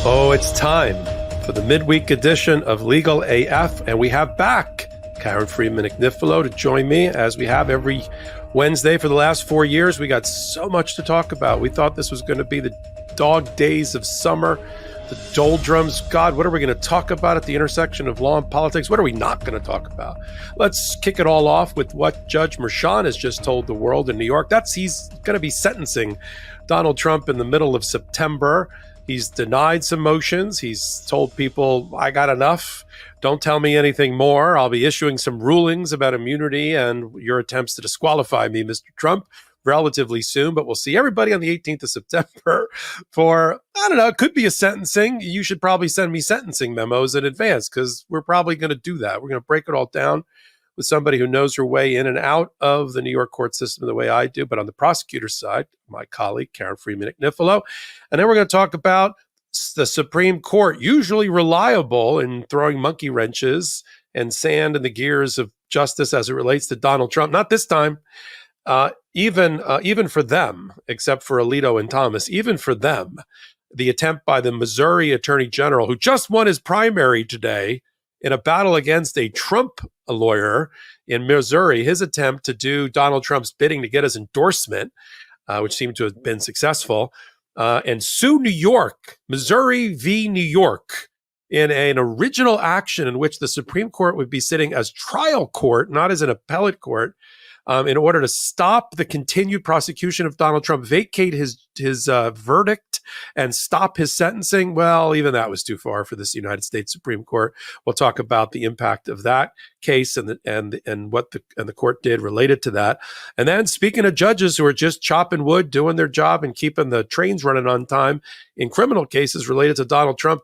Oh, it's time for the midweek edition of Legal AF, and we have back Karen Friedman-Agnifilo to join me as we have every Wednesday for the last 4 years. We got so much to talk about. We thought this was going to be the dog days of summer, the doldrums. God, what are we going to talk about at the intersection of law and politics? What are we not going to talk about? Let's kick it all off with what Judge Merchan has just told the world in New York. He's going to be sentencing Donald Trump in the middle of September. He's denied some motions. He's told people, I got enough. Don't tell me anything more. I'll be issuing some rulings about immunity and your attempts to disqualify me, Mr. Trump, relatively soon. But we'll see everybody on the 18th of September for, I don't know, it could be a sentencing. You should probably send me sentencing memos in advance because we're probably going to do that. We're going to break it all down with somebody who knows her way in and out of the New York court system the way I do, but on the prosecutor's side, my colleague, Karen Friedman-Agnifilo. And then we're going to talk about the Supreme Court, usually reliable in throwing monkey wrenches and sand in the gears of justice as it relates to Donald Trump. Not this time. Even for them, except for Alito and Thomas, even for them, the attempt by the Missouri Attorney General, who just won his primary today, in a battle against a Trump lawyer in Missouri, his attempt to do Donald Trump's bidding to get his endorsement, which seemed to have been successful, and sue New York, Missouri v. New York, in an original action in which the Supreme Court would be sitting as trial court, not as an appellate court, in order to stop the continued prosecution of Donald Trump, vacate his verdict, and stop his sentencing. Well, even that was too far for this United States Supreme Court. We'll talk about the impact of that case and what the court did related to that. And then, speaking of judges who are just chopping wood, doing their job, and keeping the trains running on time in criminal cases related to Donald Trump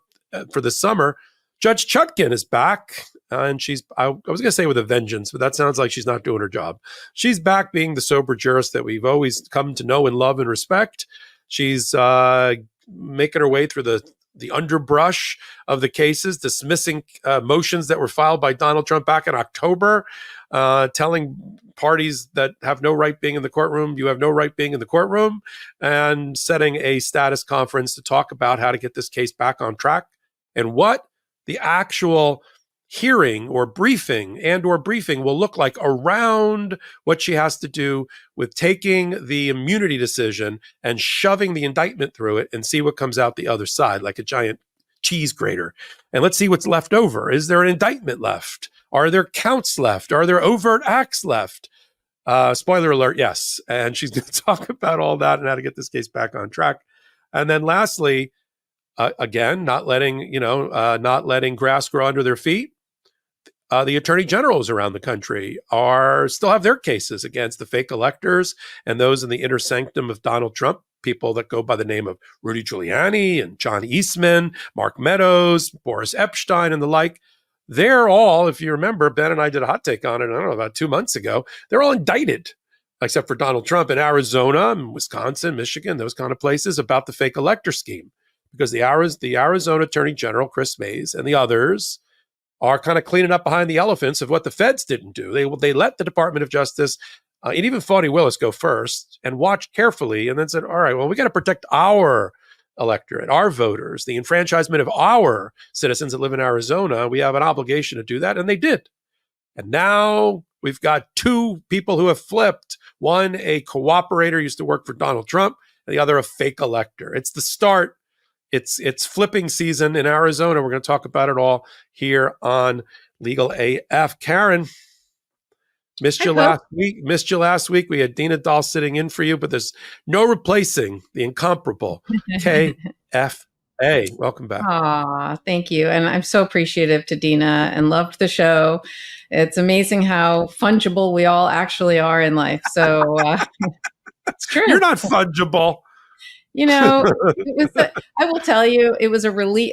for the summer, Judge Chutkan is back. And I was going to say with a vengeance, but that sounds like she's not doing her job. She's back being the sober jurist that we've always come to know and love and respect. She's making her way through the underbrush of the cases, dismissing motions that were filed by Donald Trump back in October, telling parties that have no right being in the courtroom, you have no right being in the courtroom, and setting a status conference to talk about how to get this case back on track and what the actual hearing or briefing will look like around what she has to do with taking the immunity decision and shoving the indictment through it and see what comes out the other side, like a giant cheese grater. And let's see what's left over. Is there an indictment left? Are there counts left? Are there overt acts left? Spoiler alert, yes. And she's going to talk about all that and how to get this case back on track. And then lastly, again, not letting grass grow under their feet. The attorney generals around the country still have their cases against the fake electors and those in the inner sanctum of Donald Trump, people that go by the name of Rudy Giuliani and John Eastman, Mark Meadows, Boris Epstein, and the like. They're all, if you remember, Ben and I did a hot take on it, I don't know, about 2 months ago. They're all indicted, except for Donald Trump in Arizona, and Wisconsin, Michigan, those kind of places, about the fake elector scheme. Because the Arizona Attorney General, Chris Mays, and the others are kind of cleaning up behind the elephants of what the feds didn't do. They let the Department of Justice and even Fani Willis go first and watched carefully and then said, all right, well, we got to protect our electorate, our voters, the enfranchisement of our citizens that live in Arizona. We have an obligation to do that. And they did. And now we've got two people who have flipped. One, a cooperator, used to work for Donald Trump, and the other, a fake elector. It's the start. It's flipping season in Arizona. We're going to talk about it all here on Legal AF. Karen, missed you last week. We had Dina Dahl sitting in for you, but there's no replacing the incomparable KFA. Welcome back. Aw, thank you. And I'm so appreciative to Dina and loved the show. It's amazing how fungible we all actually are in life. So it's true. You're not fungible. You know, I will tell you, it was a relief.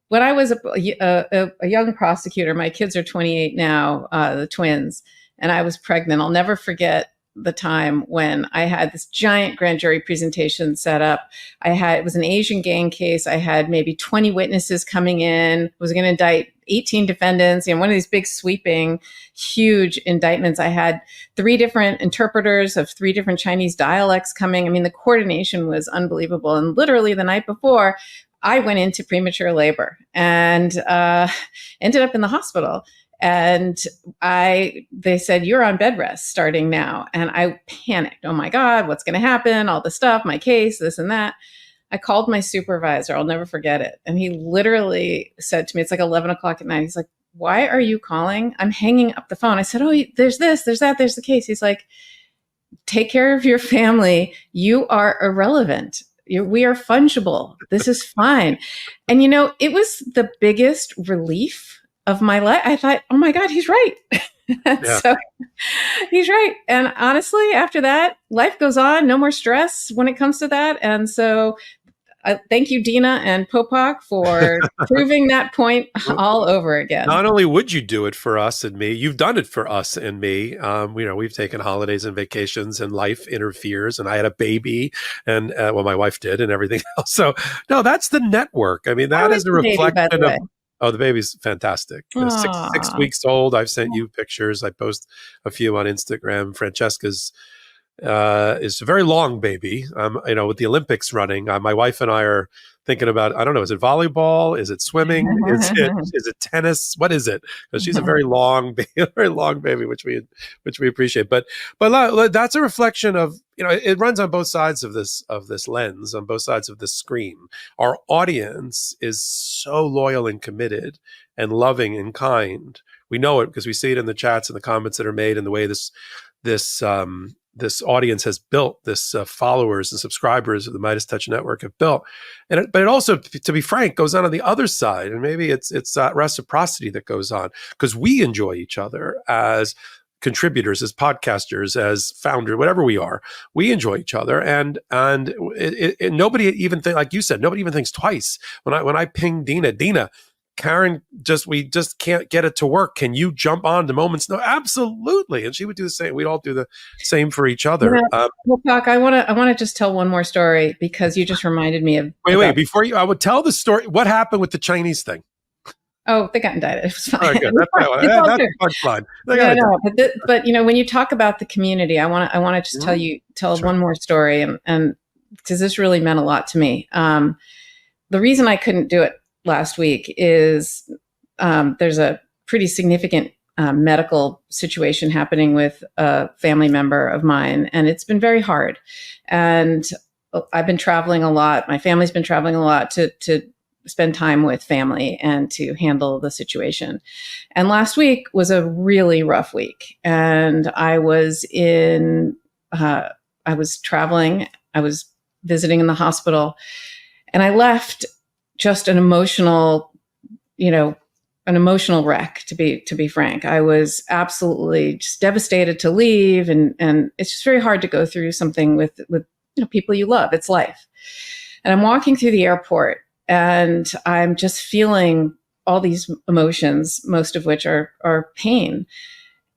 When I was a young prosecutor, my kids are 28 now, the twins, and I was pregnant. I'll never forget the time when I had this giant grand jury presentation set up. It was an Asian gang case. I had maybe 20 witnesses coming in, was going to indict 18 defendants, one of these big sweeping, huge indictments. I had 3 different interpreters of 3 different Chinese dialects coming. I mean, the coordination was unbelievable. And literally the night before, I went into premature labor and ended up in the hospital. And they said, you're on bed rest starting now. And I panicked. Oh my God, what's going to happen? All the stuff, my case, this and that. I called my supervisor. I'll never forget it. And he literally said to me, it's like 11 o'clock at night. He's like, why are you calling? I'm hanging up the phone. I said, oh, there's this, there's that, there's the case. He's like, take care of your family. You are irrelevant. We are fungible. This is fine. And, it was the biggest relief of my life. I thought, oh my God, he's right. Yeah. So he's right. And honestly, after that, life goes on. No more stress when it comes to that. And so thank you, Dina and Popak, for proving that point all over again. Not only would you do it for us and me, you've done it for us and me. We've taken holidays and vacations, and life interferes. And I had a baby, and my wife did, and everything else. So, no, that's the network. I mean, that is a reflection of. Oh, the baby's fantastic. Six weeks old. I've sent you pictures. I post a few on Instagram. Francesca's is a very long baby. With the Olympics running, my wife and I are thinking about, I don't know, is it volleyball? Is it swimming? Is it tennis? What is it? Because she's a very long baby, which we appreciate. But that's a reflection of, it runs on both sides of this lens, on both sides of the screen. Our audience is so loyal and committed and loving and kind. We know it because we see it in the chats and the comments that are made, and the way this audience has built, this followers and subscribers of the Midas Touch Network have built. But it also, to be frank, goes on the other side. And maybe it's that reciprocity that goes on, because we enjoy each other as contributors, as podcasters, as founder, whatever we are. We enjoy each other. And nobody even like you said, nobody even thinks twice. When I ping Dina, Karen, we just can't get it to work. Can you jump on to Moments? No, absolutely. And she would do the same. We'd all do the same for each other. Doc, I want to just tell one more story, because you just reminded me of. Wait, before I would tell the story. What happened with the Chinese thing? Oh, they got indicted. It was fine. Oh, good. That's fun. But when you talk about the community, I want to just tell one more story, and because this really meant a lot to me. The reason I couldn't do it last week is there's a pretty significant medical situation happening with a family member of mine, and it's been very hard. And I've been traveling a lot. My family's been traveling a lot to spend time with family and to handle the situation. And last week was a really rough week. And I was traveling, I was visiting in the hospital, and I left just an emotional wreck, to be frank. I was absolutely just devastated to leave. And it's just very hard to go through something with people you love. It's life. And I'm walking through the airport, and I'm just feeling all these emotions, most of which are pain.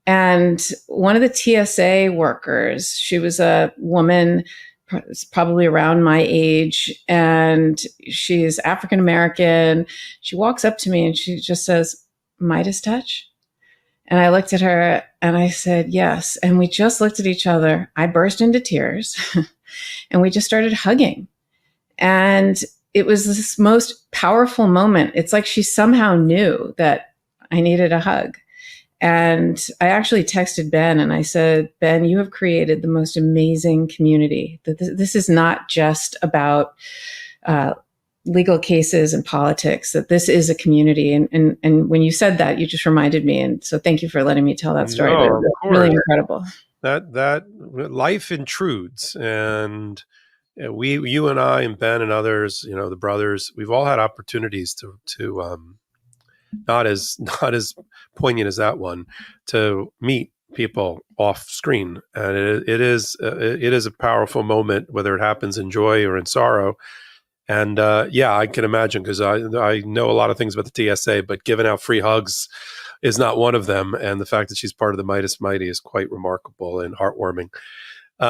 And one of the TSA workers, she was a woman, probably around my age, and she's African American. She walks up to me and she just says, "Midas Touch?" And I looked at her and I said, "Yes." And we just looked at each other. I burst into tears and we just started hugging. And it was this most powerful moment. It's like she somehow knew that I needed a hug. And I actually texted Ben and I said, "Ben, you have created the most amazing community. This is not just about legal cases and politics, that this is a community." And when you said that, you just reminded me. And so thank you for letting me tell that story. No, really incredible. That life intrudes. And you and I and Ben and others, the brothers, we've all had opportunities to not as poignant as that one, to meet people off screen, and it is a powerful moment, whether it happens in joy or in sorrow. And I can imagine, because I know a lot of things about the TSA, but giving out free hugs is not one of them. And the fact that she's part of the Midas Mighty is quite remarkable and heartwarming. You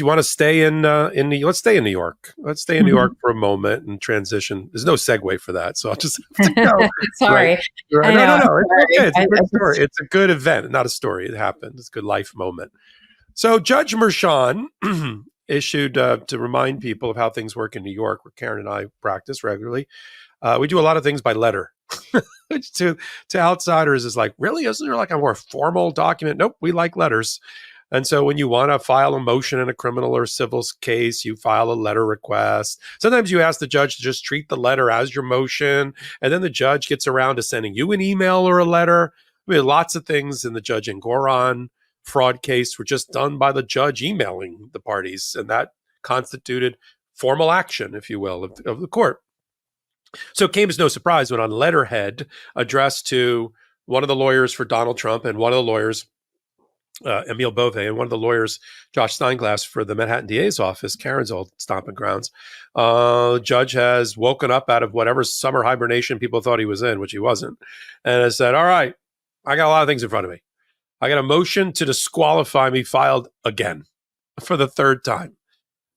want to stay let's stay in New York. Let's stay in New York for a moment and transition. There's no segue for that, so I'll just go. Sorry. Right. No. It's okay. It's a good story. It's a good event, not a story. It happened. It's a good life moment. So Judge Merchan, issued to remind people of how things work in New York, where Karen and I practice regularly. We do a lot of things by letter, which to outsiders is like, really? Isn't there like a more formal document? Nope, we like letters. And so when you want to file a motion in a criminal or civil case, you file a letter request. Sometimes you ask the judge to just treat the letter as your motion, and then the judge gets around to sending you an email or a letter. I mean, lots of things in the Judge Engoron fraud case were just done by the judge emailing the parties, and that constituted formal action, if you will, of the court. So it came as no surprise when on letterhead addressed to one of the lawyers for Donald Trump and one of the lawyers, Emile Beauvais, and one of the lawyers, Josh Steinglass, for the Manhattan DA's office, Karen's old stomping grounds. Judge has woken up out of whatever summer hibernation people thought he was in, which he wasn't, and has said, all right, I got a lot of things in front of me. I got a motion to disqualify me filed again for the third time.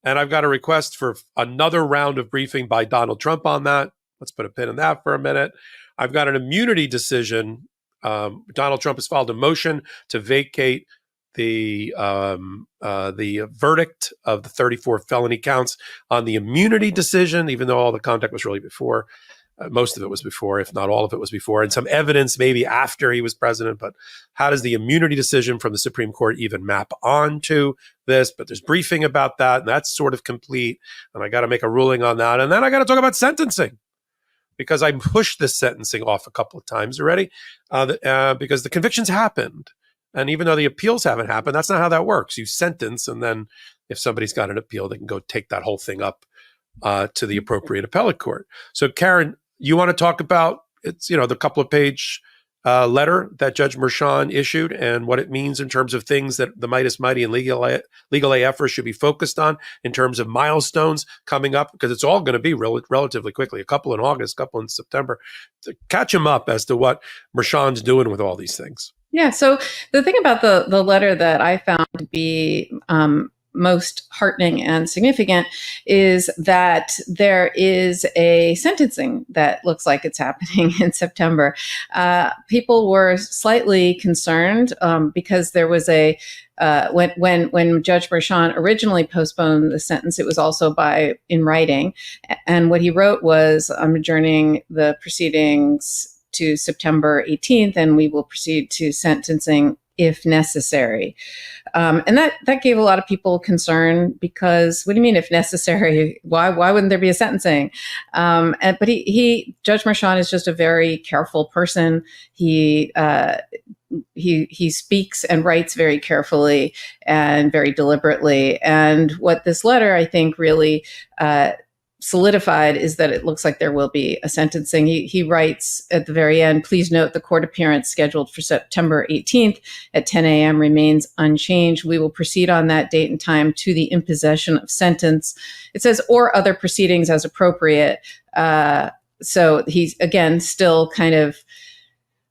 And I've got a request for another round of briefing by Donald Trump on that. Let's put a pin in that for a minute. I've got an immunity decision. Donald Trump has filed a motion to vacate the verdict of the 34 felony counts on the immunity decision, even though all the conduct was really before. Most of it was before, if not all of it was before, and some evidence maybe after he was president. But how does the immunity decision from the Supreme Court even map onto this? But there's briefing about that, and that's sort of complete. And I got to make a ruling on that. And then I got to talk about sentencing, because I pushed this sentencing off a couple of times already, because the convictions happened. And even though the appeals haven't happened, that's not how that works. You sentence, and then if somebody's got an appeal, they can go take that whole thing up to the appropriate appellate court. So, Karen, you want to talk about the couple of page letter that Judge Merchan issued and what it means in terms of things that the Midas Mighty and legal AFers should be focused on in terms of milestones coming up, because it's all going to be relatively quickly, a couple in August, a couple in September, to catch him up as to what Merchan's doing with all these things. Yeah. So the thing about the letter that I found to be most heartening and significant is that there is a sentencing that looks like it's happening in September. People were slightly concerned because there was when Judge Merchan originally postponed the sentence, it was also in writing, and what he wrote was, I'm adjourning the proceedings to September 18th, and we will proceed to sentencing if necessary. And that gave a lot of people concern, because what do you mean if necessary? Why wouldn't there be a sentencing? But Judge Merchan is just a very careful person. He speaks and writes very carefully and very deliberately. And what this letter, I think, really solidified is that it looks like there will be a sentencing. He writes at the very end, please note the court appearance scheduled for September 18th at 10 a.m. remains unchanged. We will proceed on that date and time to the imposition of sentence. It says, or other proceedings as appropriate. So he's, again, still kind of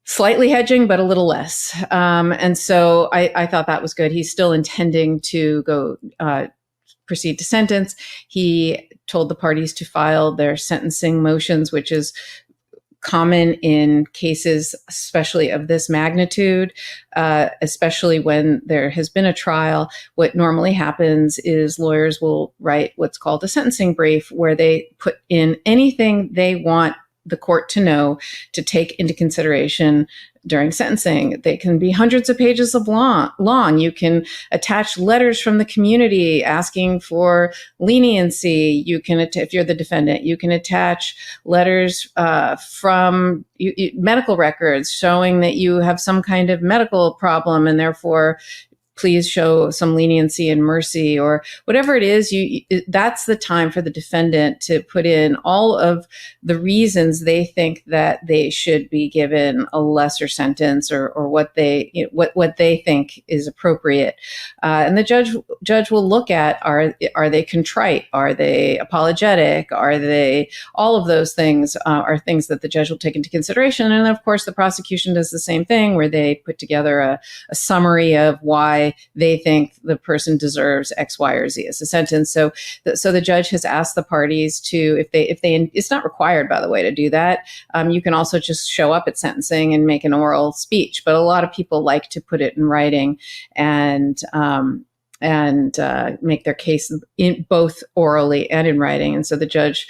slightly hedging, but a little less. And so I thought that was good. He's still intending to go proceed to sentence. He told the parties to file their sentencing motions, which is common in cases, especially of this magnitude, especially when there has been a trial. What normally happens is lawyers will write what's called a sentencing brief, where they put in anything they want the court to know to take into consideration during sentencing. They can be hundreds of pages of long. You can attach letters from the community asking for leniency. You can, if you're the defendant, you can attach letters from medical records showing that you have some kind of medical problem, and therefore please show some leniency and mercy, or whatever it is. That's the time for the defendant to put in all of the reasons they think that they should be given a lesser sentence, or what they think is appropriate. And the judge will look at, are they contrite? Are they apologetic? Are they, all of those things are things that the judge will take into consideration. And of course, the prosecution does the same thing, where they put together a summary of why they think the person deserves X, Y, or Z as a sentence. So the judge has asked the parties to, if they, it's not required, by the way, to do that. You can also just show up at sentencing and make an oral speech, but a lot of people like to put it in writing. And make their case in both orally and in writing. And so the judge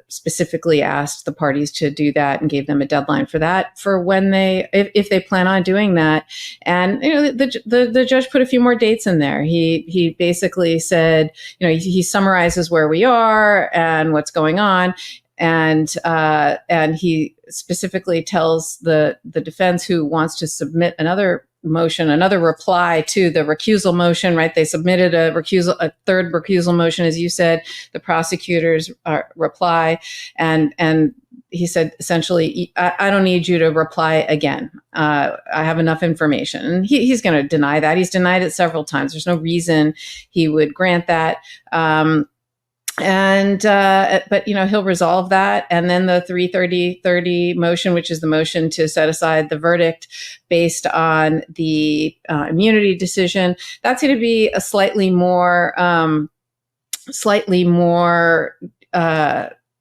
specifically asked the parties to do that and gave them a deadline for that, for when if they plan on doing that. And the judge put a few more dates in there. He basically said, he summarizes where we are and what's going on. And he specifically tells the defense, who wants to submit another reply to the recusal motion, right? They submitted a third recusal motion, as you said, the prosecutor's reply. And he said, essentially, I don't need you to reply again. I have enough information. And he's going to deny that. He's denied it several times. There's no reason he would grant that. But he'll resolve that. And then the 330 motion, which is the motion to set aside the verdict based on the immunity decision, that's going to be a slightly more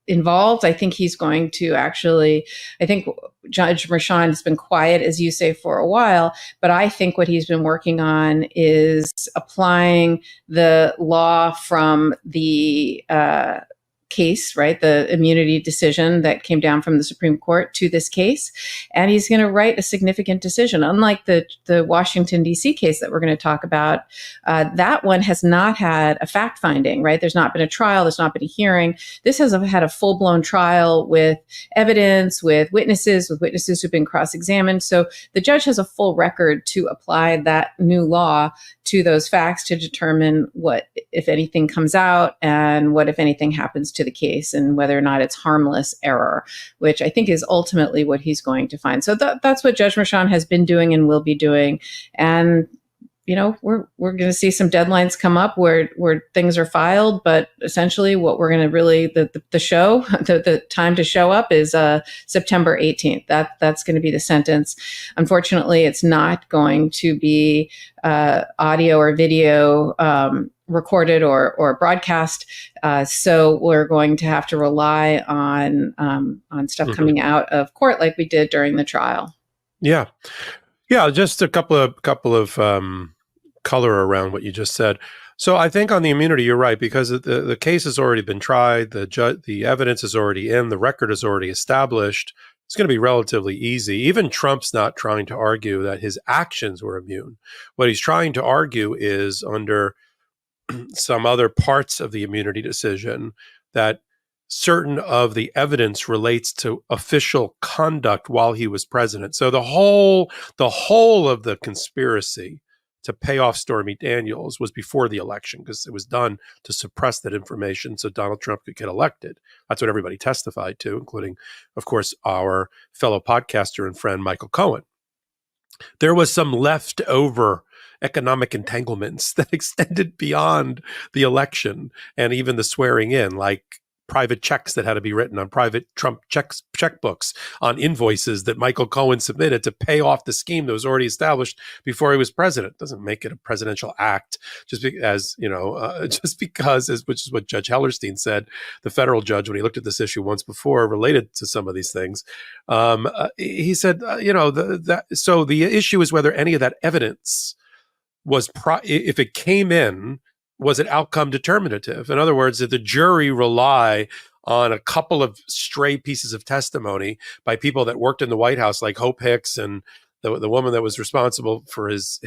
involved. I think he's going to I think Judge Merchan has been quiet, as you say, for a while, but I think what he's been working on is applying the law from the case, right? The immunity decision that came down from the Supreme Court to this case. And he's going to write a significant decision. Unlike the Washington, D.C. case that we're going to talk about, that one has not had a fact finding, right? There's not been a trial. There's not been a hearing. This has had a full-blown trial with evidence, with witnesses who've been cross-examined. So the judge has a full record to apply that new law to those facts to determine what, if anything, comes out and what, if anything, happens to the case, and whether or not it's harmless error, which I think is ultimately what he's going to find. So that's what Judge Merchan has been doing and will be doing. And we're going to see some deadlines come up where things are filed, but essentially what we're going to really, the time to show up is September 18th. That's going to be the sentence. Unfortunately, it's not going to be audio or video recorded or broadcast. So we're going to have to rely on stuff coming out of court like we did during the trial. Yeah. Just a couple of color around what you just said. So I think on the immunity, you're right, because the case has already been tried, the evidence is already in, the record is already established. It's going to be relatively easy. Even Trump's not trying to argue that his actions were immune. What he's trying to argue is, under some other parts of the immunity decision, that certain of the evidence relates to official conduct while he was president. So the whole of the conspiracy to pay off Stormy Daniels was before the election, because it was done to suppress that information so Donald Trump could get elected. That's what everybody testified to, including, of course, our fellow podcaster and friend Michael Cohen. There was some leftover economic entanglements that extended beyond the election and even the swearing in, like private checks that had to be written on private Trump checkbooks, on invoices that Michael Cohen submitted to pay off the scheme that was already established before he was president. Doesn't make it a presidential act, just because, which is what Judge Hellerstein said, the federal judge, when he looked at this issue once before related to some of these things. He said, so the issue is whether any of that evidence was, if it came in, was it outcome determinative? In other words, did the jury rely on a couple of stray pieces of testimony by people that worked in the White House, like Hope Hicks and the woman that was responsible for his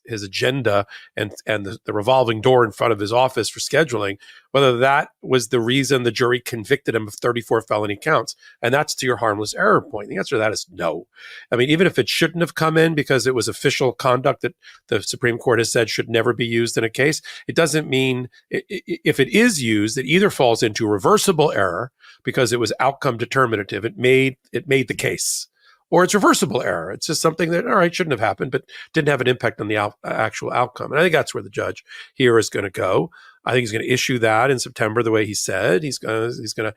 agenda and the revolving door in front of his office for scheduling, whether that was the reason the jury convicted him of 34 felony counts? And that's to your harmless error point. The answer to that is no. I mean, even if it shouldn't have come in because it was official conduct that the Supreme Court has said should never be used in a case, it doesn't mean, if it is used, it either falls into reversible error because it was outcome determinative, it made the case, or it's reversible error. It's just something that, all right, shouldn't have happened, but didn't have an impact on the actual outcome. And I think that's where the judge here is going to go. I think he's going to issue that in September, the way he said. He's going to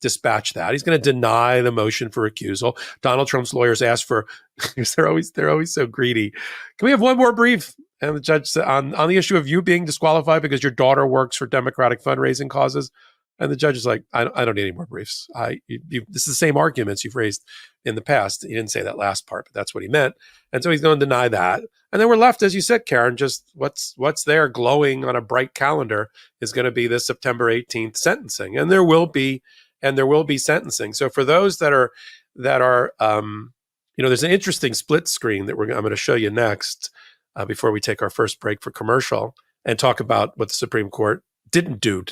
dispatch that. He's going to deny the motion for recusal. Donald Trump's lawyers asked for, because they're always so greedy. Can we have one more brief? And the judge said, on the issue of you being disqualified because your daughter works for Democratic fundraising causes, And the judge is like, I don't need any more briefs. This is the same arguments you've raised in the past. He didn't say that last part, but that's what he meant. And so he's going to deny that. And then we're left, as you said, Karen, just what's there glowing on a bright calendar is going to be this September 18th sentencing. And there will be sentencing. So for those that are there's an interesting split screen that I'm going to show you next before we take our first break for commercial and talk about what the Supreme Court didn't do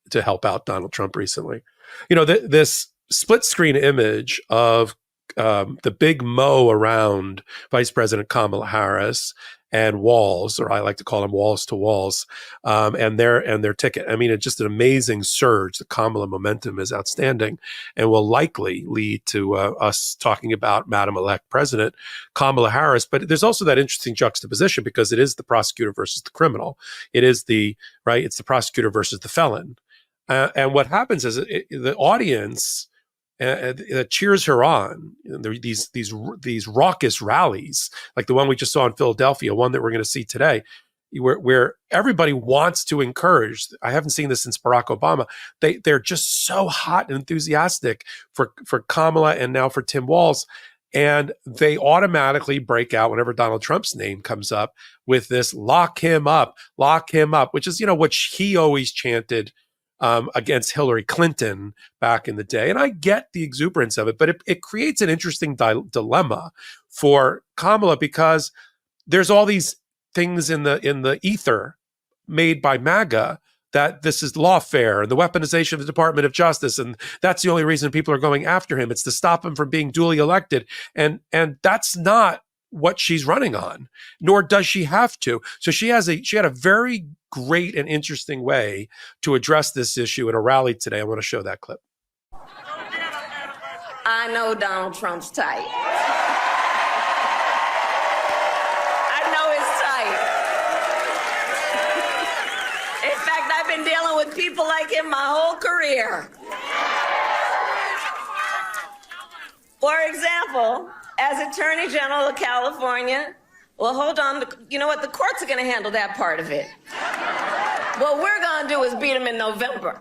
to help out Donald Trump recently. This split screen image of the big mow around Vice President Kamala Harris and Walls, or I like to call them walls to walls, and their ticket. I mean, it's just an amazing surge. The Kamala momentum is outstanding and will likely lead to us talking about Madam-elect President Kamala Harris. But there's also that interesting juxtaposition because it is the prosecutor versus the criminal. It's the prosecutor versus the felon. And what happens is the audience cheers her on. These raucous rallies, like the one we just saw in Philadelphia, one that we're going to see today, where everybody wants to encourage. I haven't seen this since Barack Obama. They're just so hot and enthusiastic for Kamala and now for Tim Walz. And they automatically break out whenever Donald Trump's name comes up with this lock him up, which is, what he always chanted against Hillary Clinton back in the day. And I get the exuberance of it, but it creates an interesting dilemma for Kamala because there's all these things in the ether made by MAGA that this is lawfare and the weaponization of the Department of Justice. And that's the only reason people are going after him. It's to stop him from being duly elected. And that's not what she's running on, nor does she have to. So she had a very great and interesting way to address this issue at a rally today. I want to show that clip. I know Donald Trump's tight. I know it's tight. In fact, I've been dealing with people like him my whole career. For example, as Attorney General of California, well, hold on. You know what? The courts are going to handle that part of it. What we're going to do is beat them in November.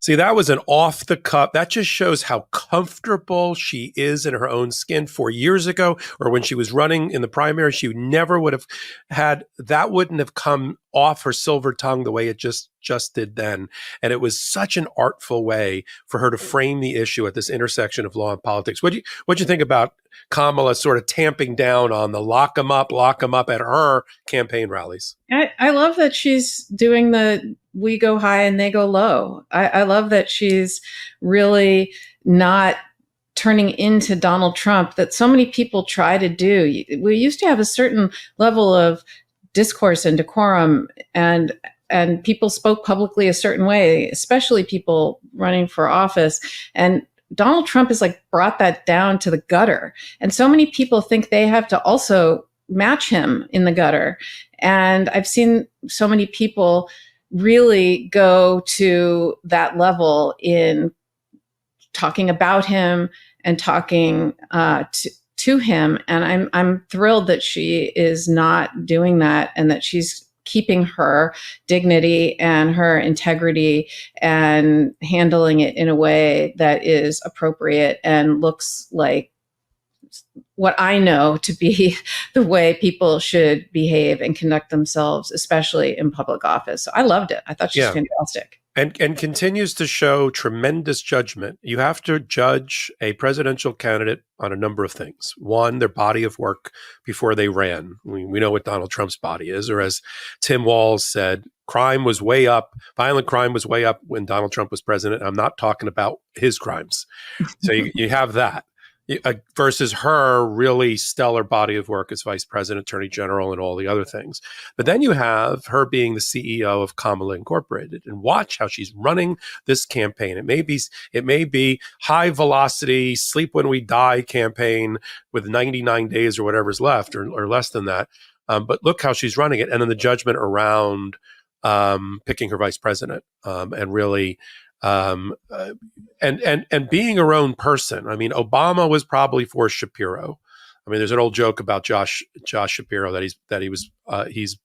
See, that was an off the cuff. That just shows how comfortable she is in her own skin. 4 years ago, or when she was running in the primary, she never would have had, that wouldn't have come off her silver tongue the way it just did then. And it was such an artful way for her to frame the issue at this intersection of law and politics. What'd you think about Kamala sort of tamping down on the lock 'em up at her campaign rallies? I love that she's doing the we go high and they go low. I love that she's really not turning into Donald Trump that so many people try to do. We used to have a certain level of discourse and decorum, and people spoke publicly a certain way, especially people running for office. And Donald Trump has brought that down to the gutter. And so many people think they have to also match him in the gutter. And I've seen so many people really go to that level in talking about him and talking to him. And I'm thrilled that she is not doing that and that she's keeping her dignity and her integrity and handling it in a way that is appropriate and looks like what I know to be the way people should behave and conduct themselves, especially in public office. So I loved it. I thought she was fantastic. And continues to show tremendous judgment. You have to judge a presidential candidate on a number of things. One, their body of work before they ran. We know what Donald Trump's body is, or as Tim Walz said, crime was way up. Violent crime was way up when Donald Trump was president. I'm not talking about his crimes. So you have that. Versus her really stellar body of work as vice president, attorney general, and all the other things. But then you have her being the CEO of Kamala Incorporated, and watch how she's running this campaign. It may be high velocity, sleep when we die campaign with 99 days or whatever's left, or less than that. But look how she's running it, and then the judgment around picking her vice president, and really. And being her own person. I mean, Obama was probably for Shapiro. I mean, there's an old joke about Josh Shapiro that he's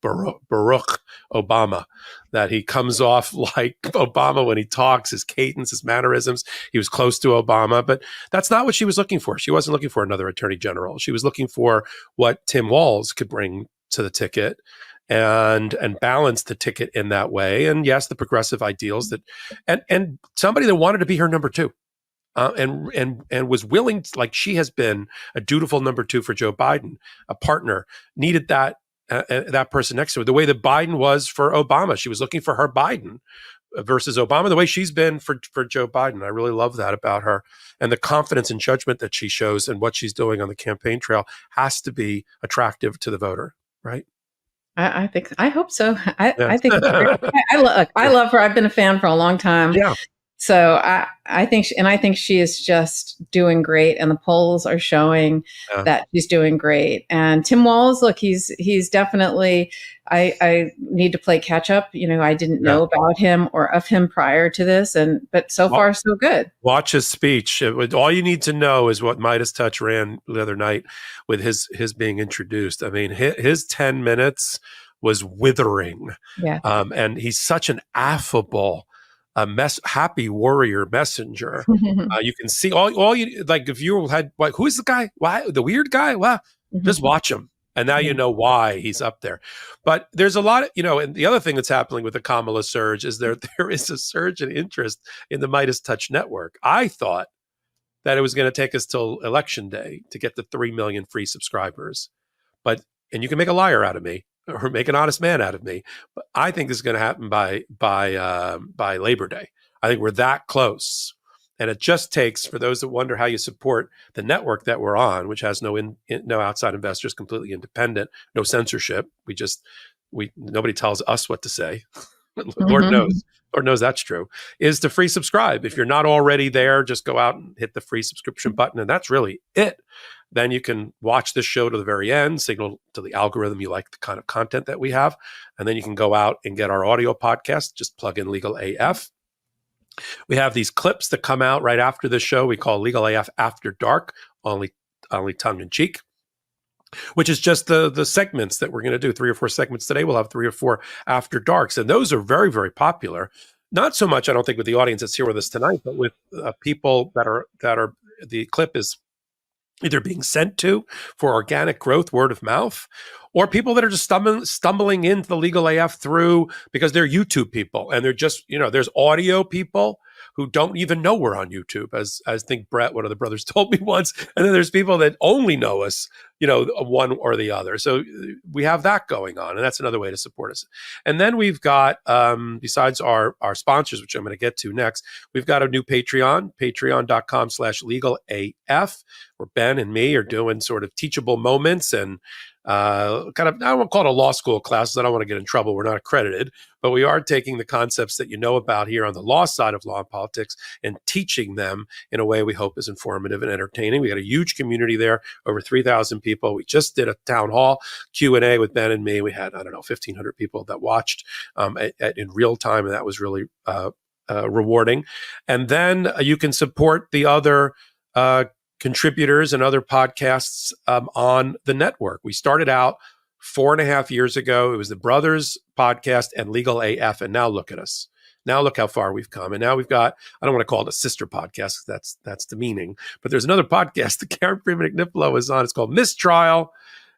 Barack Obama, that he comes off like Obama when he talks, his cadence, his mannerisms. He was close to Obama, but that's not what she was looking for. She wasn't looking for another attorney general. She was looking for what Tim Walz could bring to the ticket and balance the ticket in that way. And yes, the progressive ideals that, and somebody that wanted to be her number two. And was willing, like she has been a dutiful number two for Joe Biden, a partner, needed that person next to her. The way that Biden was for Obama, she was looking for her Biden versus Obama. The way she's been for Joe Biden, I really love that about her, and the confidence and judgment that she shows and what she's doing on the campaign trail has to be attractive to the voter, right? I hope so. I think I love her. I've been a fan for a long time. Yeah. So I think she is just doing great, and the polls are showing that she's doing great. And Tim Walz, look, he's definitely. I need to play catch up. I didn't know about him or of him prior to this, but so far so good. Watch his speech. All you need to know is what Midas Touch ran the other night with his being introduced. I mean, his 10 minutes was withering. Yeah. And he's such an affable, happy warrior messenger. You can see all you like. If you had like, who's the guy? Why the weird guy? Well, just watch him, and now you know why he's up there. But there's a lot of and the other thing that's happening with the Kamala surge is there is a surge in interest in the Midas Touch network. I thought that it was going to take us till election day to get the 3 million free subscribers, and you can make a liar out of me, or make an honest man out of me. But I think this is going to happen by Labor Day. I think we're that close. And it just takes, for those that wonder how you support the network that we're on, which has no outside investors, completely independent, no censorship. Nobody tells us what to say. Lord knows that's true, is to free subscribe. If you're not already there, just go out and hit the free subscription button. And that's really it. Then you can watch this show to the very end, signal to the algorithm you like the kind of content that we have. And then you can go out and get our audio podcast. Just plug in Legal AF. We have these clips that come out right after the show. We call Legal AF After Dark, only tongue in cheek, which is just the segments that we're going to do. 3 or 4 segments today. We'll have 3 or 4 After Darks. And those are very, very popular. Not so much, I don't think, with the audience that's here with us tonight, but with people that are the clip is either being sent to for organic growth, word of mouth, or people that are just stumbling into the Legal AF through because they're YouTube people, and they're just, there's audio people who don't even know we're on YouTube, as I think Brett, one of the brothers, told me once. And then there's people that only know us, one or the other. So we have that going on, and that's another way to support us. And then we've got, besides our sponsors, which I'm going to get to next, we've got a new Patreon, patreon.com/legalaf, where Ben and me are doing sort of teachable moments and I don't want to call it a law school class. I don't want to get in trouble. We're not accredited, but we are taking the concepts that you know about here on the law side of law and politics and teaching them in a way we hope is informative and entertaining. We got a huge community there, over 3,000 people. We just did a town hall Q&A with Ben and me. We had, 1,500 people that watched in real time, and that was really rewarding. And then you can support the other contributors and other podcasts on the network. We started out 4.5 years ago. It was the Brothers podcast and Legal AF, and now look at us. Now look how far we've come. And now we've got, I don't want to call it a sister podcast, because that's demeaning, but there's another podcast that Karen Freeman-McNiffolo is on. It's called Mistrial,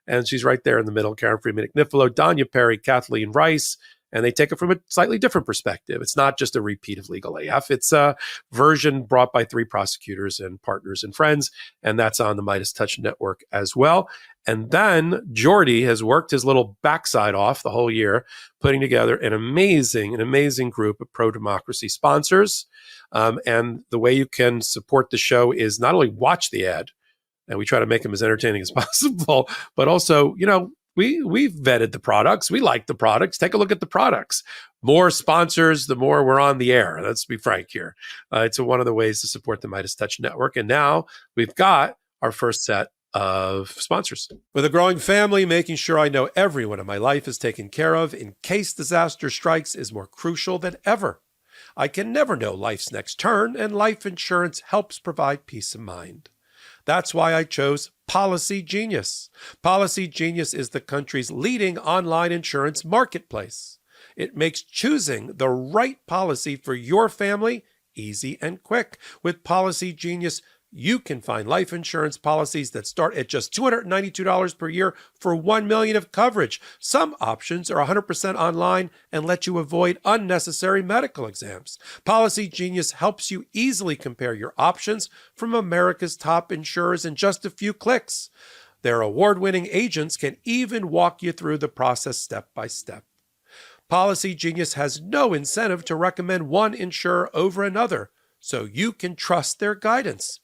and she's right there in the middle. Karen Freeman-McNiffolo, Danya Perry, Kathleen Rice, and they take it from a slightly different perspective. It's not just a repeat of Legal AF. It's a version brought by 3 prosecutors and partners and friends, and that's on the Midas Touch Network as well. And then Jordy has worked his little backside off the whole year, putting together an amazing group of pro-democracy sponsors. And the way you can support the show is not only watch the ad, and we try to make them as entertaining as possible, but also, we've vetted the products. We like the products. Take a look at the products. More sponsors, the more we're on the air. Let's be frank here. It's one of the ways to support the Midas Touch Network. And now we've got our first set of sponsors. With a growing family, making sure I know everyone in my life is taken care of in case disaster strikes is more crucial than ever. I can never know life's next turn, and life insurance helps provide peace of mind. That's why I chose Policy Genius. Policy Genius is the country's leading online insurance marketplace. It makes choosing the right policy for your family easy and quick. With Policy Genius, you can find life insurance policies that start at just $292 per year for $1 million of coverage. Some options are 100% online and let you avoid unnecessary medical exams. Policy Genius helps you easily compare your options from America's top insurers in just a few clicks. Their award-winning agents can even walk you through the process step by step. Policy Genius has no incentive to recommend one insurer over another, so you can trust their guidance.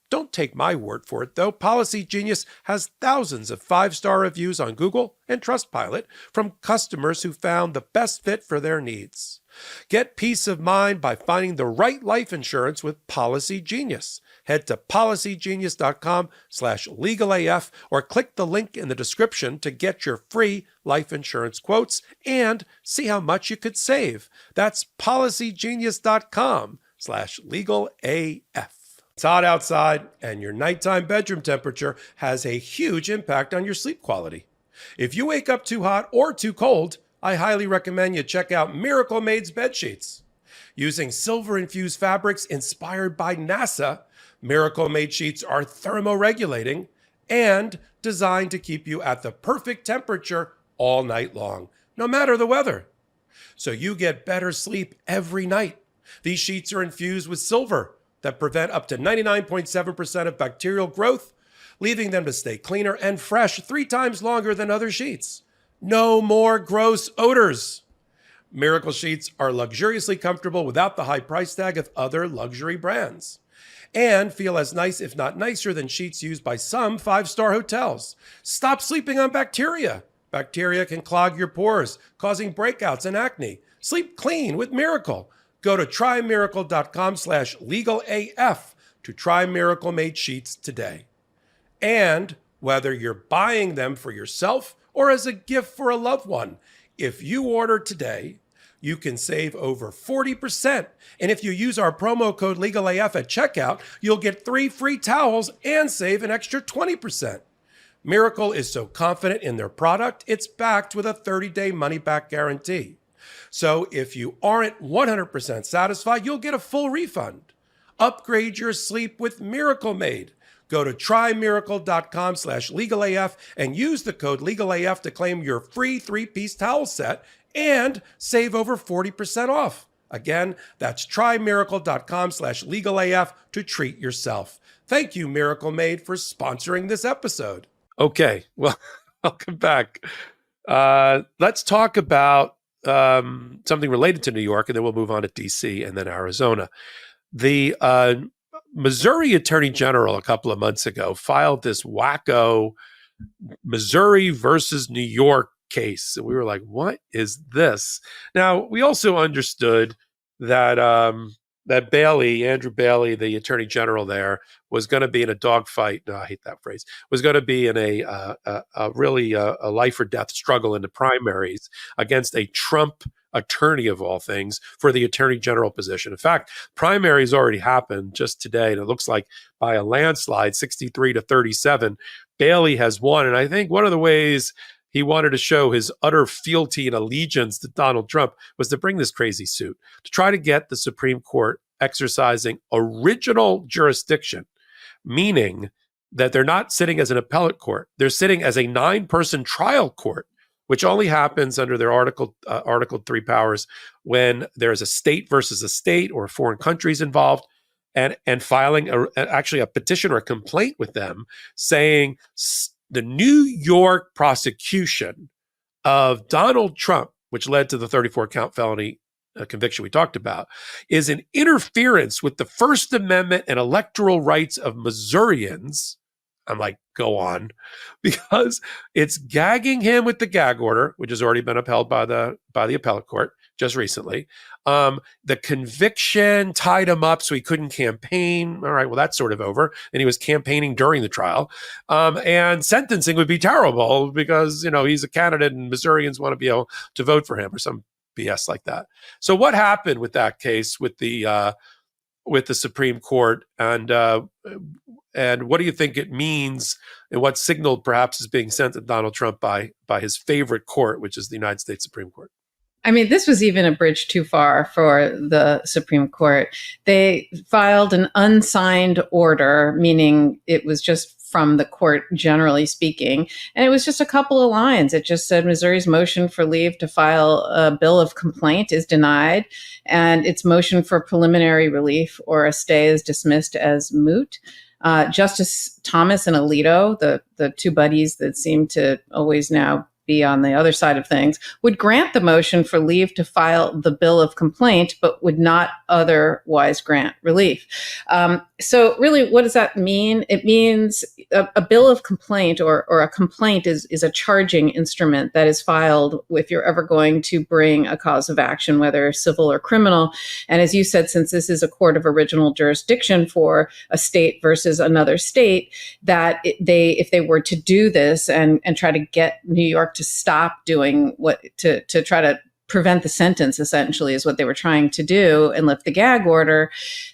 Don't take my word for it, though. Policy Genius has thousands of 5-star reviews on Google and Trustpilot from customers who found the best fit for their needs. Get peace of mind by finding the right life insurance with Policy Genius. Head to policygenius.com/legalaf or click the link in the description to get your free life insurance quotes and see how much you could save. That's policygenius.com/legalaf. It's hot outside, and your nighttime bedroom temperature has a huge impact on your sleep quality. If you wake up too hot or too cold, I highly recommend you check out Miracle Made's bed sheets. Using silver-infused fabrics inspired by NASA, Miracle Made sheets are thermoregulating and designed to keep you at the perfect temperature all night long, no matter the weather. So you get better sleep every night. These sheets are infused with silver that prevent up to 99.7% of bacterial growth, leaving them to stay cleaner and fresh 3 times longer than other sheets. No more gross odors. Miracle sheets are luxuriously comfortable without the high price tag of other luxury brands, and feel as nice, if not nicer, than sheets used by some 5-star hotels. Stop sleeping on bacteria. Bacteria can clog your pores, causing breakouts and acne. Sleep clean with Miracle. Go to trymiracle.com/legalaf to try Miracle Made sheets today. And whether you're buying them for yourself or as a gift for a loved one, if you order today, you can save over 40%. And if you use our promo code LegalAF at checkout, you'll get 3 free towels and save an extra 20%. Miracle is so confident in their product, it's backed with a 30-day money-back guarantee. So if you aren't 100% satisfied, you'll get a full refund. Upgrade your sleep with Miracle Made. Go to trymiracle.com/legalaf and use the code LegalAF to claim your free 3-piece towel set and save over 40% off. Again, that's trymiracle.com/legalaf to treat yourself. Thank you, Miracle Made, for sponsoring this episode. Okay, well, welcome back. Let's talk about something related to New York, and then we'll move on to D.C. and then Arizona. The Missouri Attorney General a couple of months ago filed this wacko Missouri versus New York case. And we were like, what is this? Now, we also understood that that Bailey, Andrew Bailey, the Attorney General there, was going to be in a dogfight. No, I hate that phrase. Was going to be in a really life or death struggle in the primaries against a Trump attorney of all things for the Attorney General position. In fact, primaries already happened just today, and it looks like by a landslide, 63-37, Bailey has won. And I think one of the ways he wanted to show his utter fealty and allegiance to Donald Trump was to bring this crazy suit to try to get the Supreme Court exercising original jurisdiction, meaning that they're not sitting as an appellate court. They're sitting as a 9-person trial court, which only happens under their Article 3 powers when there's a state versus a state or foreign countries involved, and filing actually a petition or a complaint with them saying the New York prosecution of Donald Trump, which led to the 34-count felony conviction we talked about, is an interference with the First Amendment and electoral rights of Missourians. I'm like, go on, because it's gagging him with the gag order, which has already been upheld by the appellate court just recently. The conviction tied him up so he couldn't campaign. All right, well, that's sort of over. And he was campaigning during the trial. And sentencing would be terrible because, you know, he's a candidate and Missourians want to be able to vote for him or some BS like that. So what happened with that case with the with the Supreme Court, and what do you think it means, and what signal perhaps is being sent to Donald Trump by his favorite court, which is the United States Supreme Court? I mean, this was even a bridge too far for the Supreme Court. They filed an unsigned order, meaning it was just from the court, generally speaking. And it was just a couple of lines. It just said Missouri's motion for leave to file a bill of complaint is denied, and its motion for preliminary relief or a stay is dismissed as moot. Justice Thomas and Alito, the two buddies that seem to always now be on the other side of things, would grant the motion for leave to file the bill of complaint, but would not otherwise grant relief. So really, what does that mean? It means a bill of complaint or a complaint is a charging instrument that is filed if you're ever going to bring a cause of action, whether civil or criminal. And as you said, since this is a court of original jurisdiction for a state versus another state, that if they were to do this and try to get New York to stop doing to try to prevent the sentence, essentially, is what they were trying to do, and lift the gag order,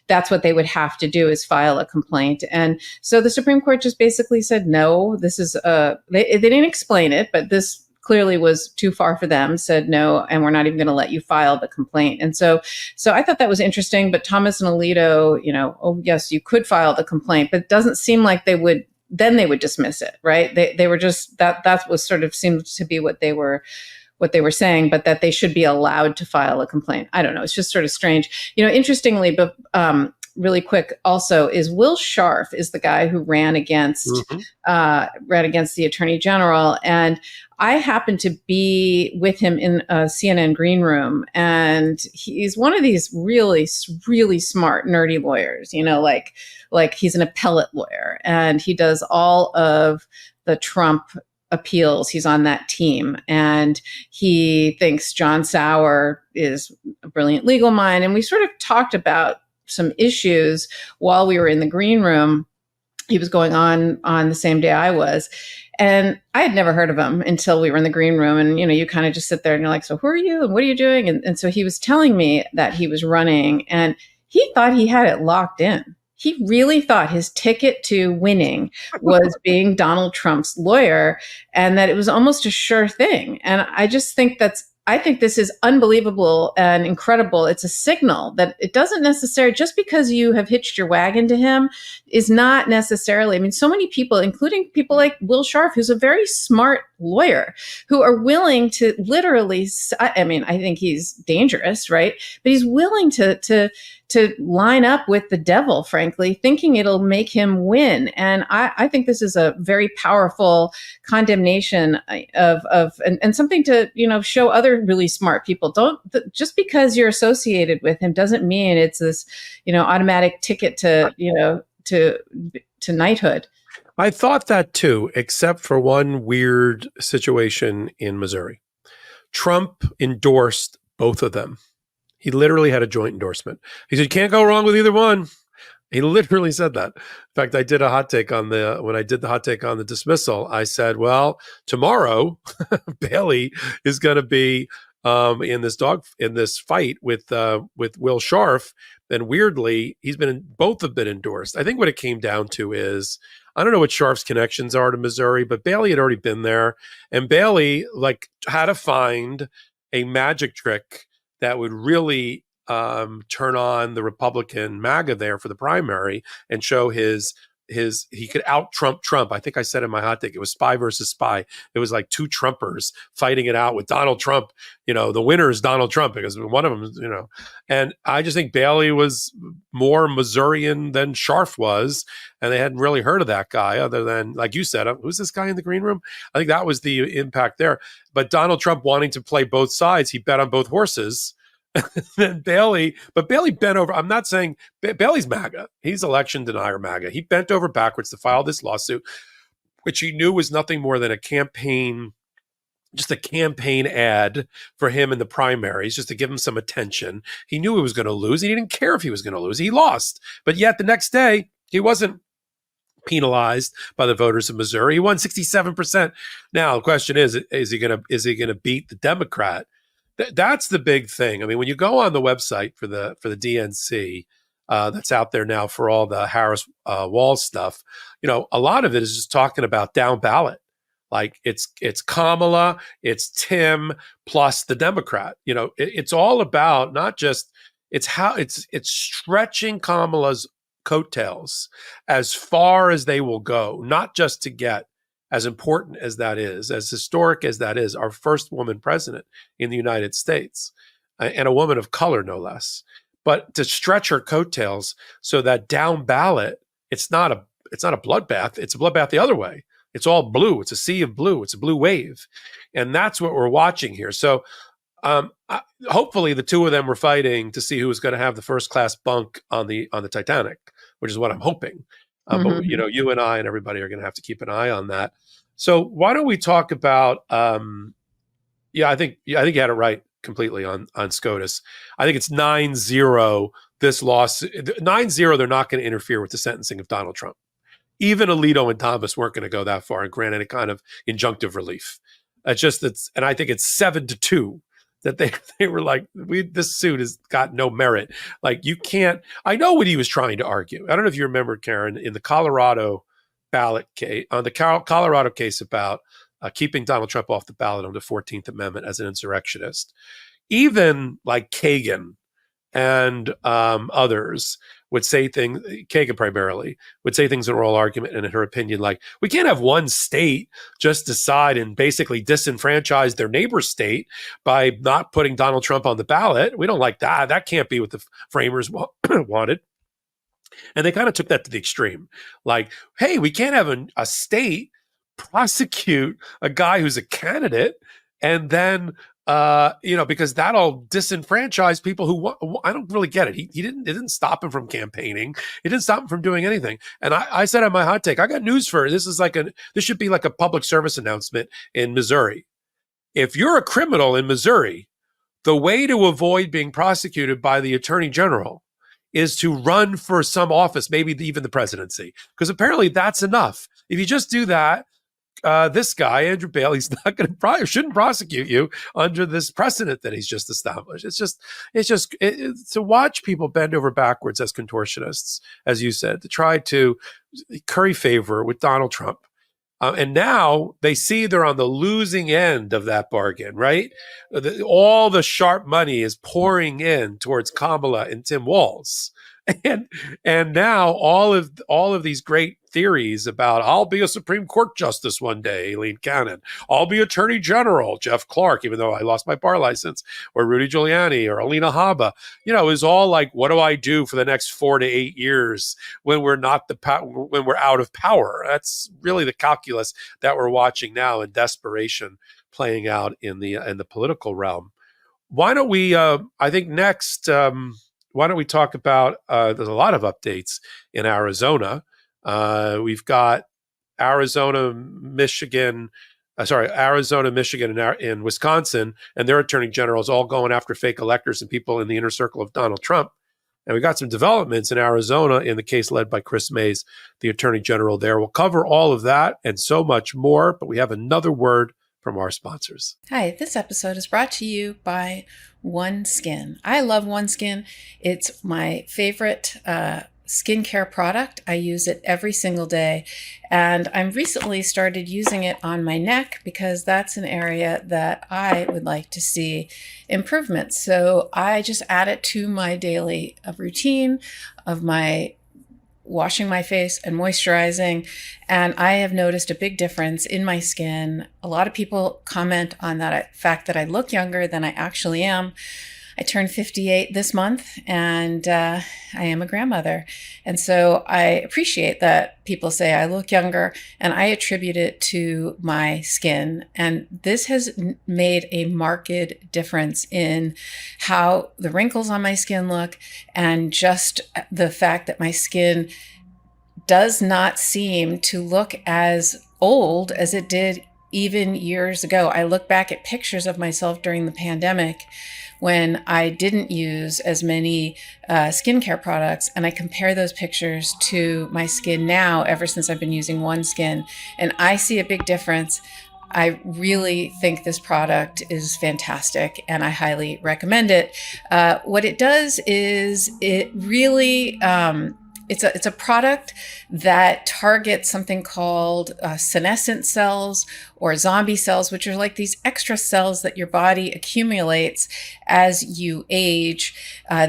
that's what they would have to do, is file a complaint. And so the Supreme Court just basically said, no, this is, they didn't explain it, but this clearly was too far for them, said no, and we're not even going to let you file the complaint. And so I thought that was interesting, but Thomas and Alito, oh yes, you could file the complaint, but it doesn't seem like they would dismiss it, right? They were just, that was sort of seemed to be what they were saying, but that they should be allowed to file a complaint. I don't know. It's just sort of strange. Interestingly, but really quick also, is Will Scharf is the guy who ran against the Attorney General. And I happened to be with him in a CNN green room, and he's one of these really, really smart, nerdy lawyers, like he's an appellate lawyer, and he does all of the Trump appeals. He's on that team, and he thinks John Sauer is a brilliant legal mind. And we sort of talked about some issues while we were in the green room. He was going on the same day I was, and I had never heard of him until we were in the green room. And, you kind of just sit there and you're like, so who are you? And what are you doing? And so he was telling me that he was running, and he thought he had it locked in. He really thought his ticket to winning was being Donald Trump's lawyer, and that it was almost a sure thing. And I just think I think this is unbelievable and incredible. It's a signal that it doesn't necessarily, just because you have hitched your wagon to him, is not necessarily, I mean, so many people, including people like Will Scharf, who's a very smart lawyer, who are willing to literally, I mean, I think he's dangerous, right? But he's willing to line up with the devil, frankly, thinking it'll make him win. And I think this is a very powerful condemnation and something to, show other really smart people. Just because you're associated with him doesn't mean it's this, automatic ticket to knighthood. I thought that too, except for one weird situation in Missouri. Trump endorsed both of them. He literally had a joint endorsement. He said, you can't go wrong with either one. He literally said that. In fact, I did a hot take when I did the hot take on the dismissal, I said, well, tomorrow Bailey is going to be in this fight with Will Scharf. And weirdly, both have been endorsed. I think what it came down to is, I don't know what Scharf's connections are to Missouri, but Bailey had already been there, and Bailey had to find a magic trick that would really turn on the Republican MAGA there for the primary and show he could out Trump. I think I said in my hot take, it was spy versus spy. It was like two Trumpers fighting it out with Donald Trump. The winner is Donald Trump because one of them, and I just think Bailey was more Missourian than Scharf was. And they hadn't really heard of that guy other than, like you said, who's this guy in the green room? I think that was the impact there. But Donald Trump wanting to play both sides, he bet on both horses. Then Bailey bent over. I'm not saying Bailey's MAGA. He's election denier MAGA. He bent over backwards to file this lawsuit, which he knew was nothing more than a campaign ad for him in the primaries, just to give him some attention. He knew he was going to lose. He didn't care if he was going to lose. He lost. But yet the next day, he wasn't penalized by the voters of Missouri. He won 67%. Now the question is he going to beat the Democrat? That's the big thing. I mean, when you go on the website for the DNC, that's out there now for all the Harris Wall stuff. A lot of it is just talking about down ballot. Like it's Kamala, it's Tim plus the Democrat. It's all about not just it's stretching Kamala's coattails as far as they will go, not just to get, as important as that is, as historic as that is, our first woman president in the United States, and a woman of color, no less, but to stretch her coattails so that down ballot, it's not a bloodbath. It's a bloodbath the other way. It's all blue. It's a sea of blue. It's a blue wave. And that's what we're watching here. So hopefully the two of them were fighting to see who was going to have the first class bunk on the Titanic, which is what I'm hoping. But you and I and everybody are going to have to keep an eye on that. So why don't we talk about? I think you had it right completely on SCOTUS. I think it's 9-0. This loss 9-0. They're not going to interfere with the sentencing of Donald Trump. Even Alito and Thomas weren't going to go that far and grant any kind of injunctive relief. And I think it's 7-2 that they were like, this suit has got no merit. Like, you can't. I know what he was trying to argue. I don't know if you remember, Karen, in the Colorado ballot case, on the Colorado case about keeping Donald Trump off the ballot on the 14th Amendment as an insurrectionist. Even like Kagan and others would say things, Kagan primarily, would say things in oral argument and in her opinion, like, we can't have one state just decide and basically disenfranchise their neighbor state by not putting Donald Trump on the ballot. We don't like that. That can't be what the framers wanted. And they kind of took that to the extreme. Like, hey, we can't have a state prosecute a guy who's a candidate and then because that'll disenfranchise people who I don't really get it. It didn't stop him from campaigning. It didn't stop him from doing anything. And I said on my hot take, I got news for her. This should be like a public service announcement in Missouri. If you're a criminal in Missouri, the way to avoid being prosecuted by the attorney general is to run for some office, maybe even the presidency, because apparently that's enough. If you just do that, this guy, Andrew Bail, he's not going to shouldn't prosecute you under this precedent that he's just established. It's just to watch people bend over backwards as contortionists, as you said, to try to curry favor with Donald Trump. And now they see they're on the losing end of that bargain, right? All the sharp money is pouring in towards Kamala and Tim Walz. And now all of these great theories about, I'll be a Supreme Court justice one day, Aileen Cannon, I'll be Attorney General, Jeff Clark, even though I lost my bar license, or Rudy Giuliani, or Alina Habba, is all like, what do I do for the next 4 to 8 years when we're when we're out of power? That's really the calculus that we're watching now in desperation playing out in the political realm. Why don't we? I think next. Why don't we talk about, there's a lot of updates in Arizona. We've got Arizona, Michigan, and Wisconsin, and their attorney generals all going after fake electors and people in the inner circle of Donald Trump. And we got some developments in Arizona in the case led by Chris Mays, the attorney general there. We'll cover all of that and so much more, but we have another word from our sponsors. Hi, this episode is brought to you by OneSkin. I love OneSkin. It's my favorite skincare product. I use it every single day. And I've recently started using it on my neck because that's an area that I would like to see improvements. So I just add it to my daily routine of my washing my face and moisturizing, and I have noticed a big difference in my skin. A lot of people comment on that fact that I look younger than I actually am. I turned 58 this month, and I am a grandmother. And so I appreciate that people say I look younger, and I attribute it to my skin. And this has made a marked difference in how the wrinkles on my skin look, and just the fact that my skin does not seem to look as old as it did even years ago. I look back at pictures of myself during the pandemic when I didn't use as many skincare products, and I compare those pictures to my skin now ever since I've been using OneSkin, and I see a big difference. I really think this product is fantastic and I highly recommend it. What it does is it really, it's a product that targets something called senescent cells or zombie cells, which are like these extra cells that your body accumulates as you age.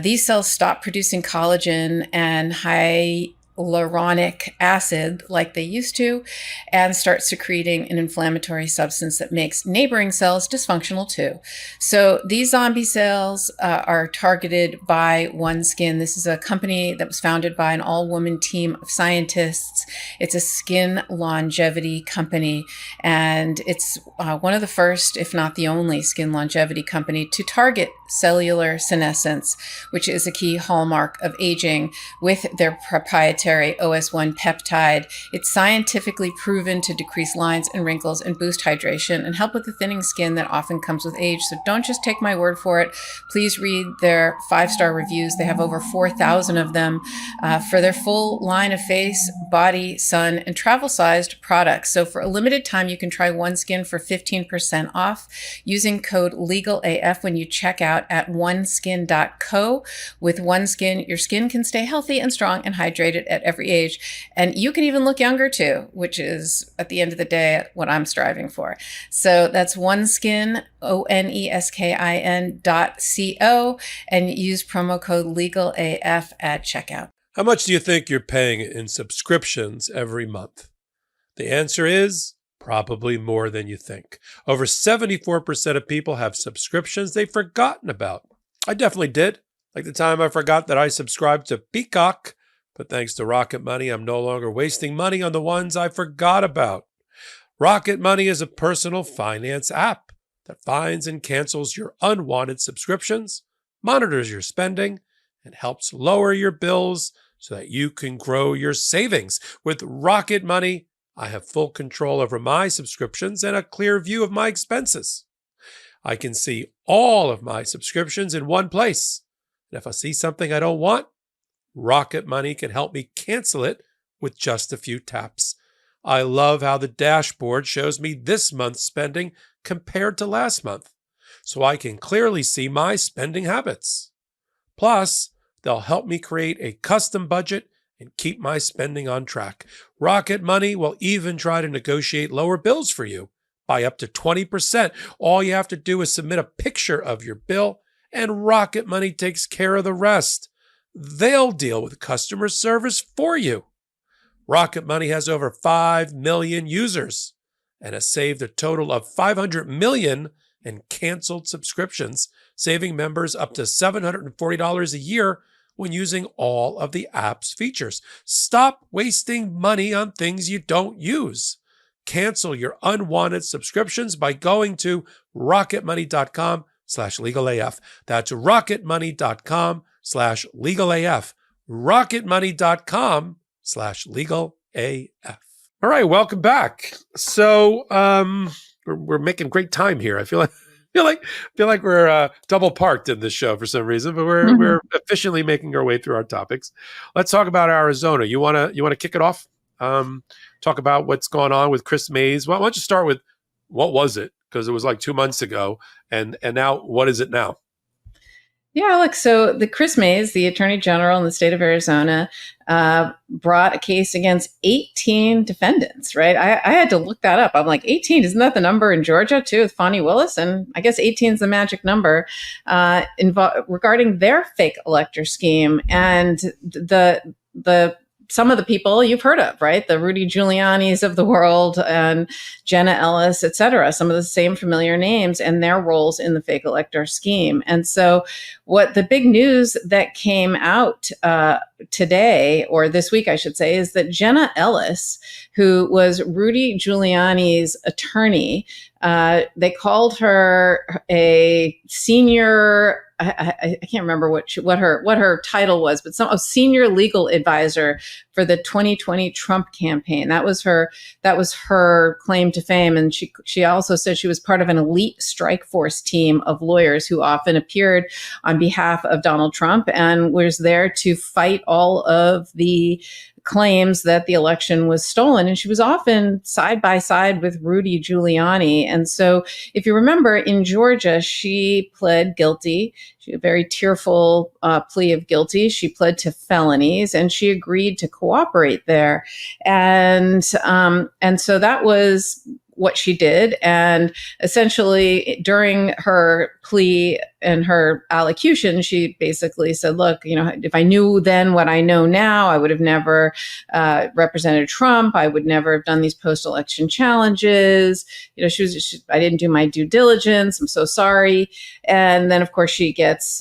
These cells stop producing collagen and hyaluronic acid like they used to, and start secreting an inflammatory substance that makes neighboring cells dysfunctional too. So these zombie cells are targeted by OneSkin. This is a company that was founded by an all-woman team of scientists. It's a skin longevity company, and it's one of the first, if not the only, skin longevity company to target cellular senescence, which is a key hallmark of aging, with their proprietary OS1 peptide. It's scientifically proven to decrease lines and wrinkles and boost hydration and help with the thinning skin that often comes with age. So don't just take my word for it. Please read their 5-star reviews. They have over 4,000 of them for their full line of face, body, sun, and travel-sized products. So for a limited time, you can try OneSkin for 15% off using code LEGALAF when you check out at oneskin.co. With OneSkin, your skin can stay healthy and strong and hydrated at every age. And you can even look younger too, which is at the end of the day what I'm striving for. So that's OneSkin, ONESKIN.co, and use promo code LEGALAF at checkout. How much do you think you're paying in subscriptions every month? The answer is probably more than you think. Over 74% of people have subscriptions they've forgotten about. I definitely did. Like the time I forgot that I subscribed to Peacock, but thanks to Rocket Money, I'm no longer wasting money on the ones I forgot about. Rocket Money is a personal finance app that finds and cancels your unwanted subscriptions, monitors your spending, and helps lower your bills so that you can grow your savings. With Rocket Money, I have full control over my subscriptions and a clear view of my expenses. I can see all of my subscriptions in one place. And if I see something I don't want, Rocket Money can help me cancel it with just a few taps. I love how the dashboard shows me this month's spending compared to last month, so I can clearly see my spending habits. Plus, they'll help me create a custom budget and keep my spending on track. Rocket Money will even try to negotiate lower bills for you by up to 20%. All you have to do is submit a picture of your bill, and Rocket Money takes care of the rest. They'll deal with customer service for you. Rocket Money has over 5 million users and has saved a total of $500 million in canceled subscriptions, saving members up to $740 a year when using all of the app's features. Stop wasting money on things you don't use. Cancel your unwanted subscriptions by going to rocketmoney.com/legalaf. That's rocketmoney.com/legalaf. rocketmoney.com/legalaf. All right, welcome back. So we're making great time here. I feel like we're double parked in this show for some reason, but we're efficiently making our way through our topics. Let's talk about Arizona. You wanna kick it off? Talk about what's going on with Chris Mays. Why don't you start with what was it? Because it was like 2 months ago, and now what is it now? Yeah, Alex. So the Chris Mays, the Attorney General in the state of Arizona, brought a case against 18 defendants, right? I had to look that up. I'm like, 18, isn't that the number in Georgia too with Fonnie Willis? And I guess 18 is the magic number regarding their fake elector scheme. And the some of the people you've heard of, right? The Rudy Giuliani's of the world and Jenna Ellis, et cetera, some of the same familiar names and their roles in the fake elector scheme. And so what the big news that came out today, or this week, I should say, is that Jenna Ellis, who was Rudy Giuliani's attorney, they called her a senior, I can't remember what her title was, but a senior legal advisor for the 2020 Trump campaign. That was her claim to fame. And she also said she was part of an elite strike force team of lawyers who often appeared on on behalf of Donald Trump and was there to fight all of the claims that the election was stolen. And she was often side by side with Rudy Giuliani. And so if you remember, in Georgia, she pled guilty. She had a very tearful plea of guilty. She pled to felonies and she agreed to cooperate there. And so that was what she did. And essentially during her plea and her allocution, she basically said, look, if I knew then what I know now, I would have never represented Trump. I would never have done these post-election challenges. I didn't do my due diligence. I'm so sorry. And then of course she gets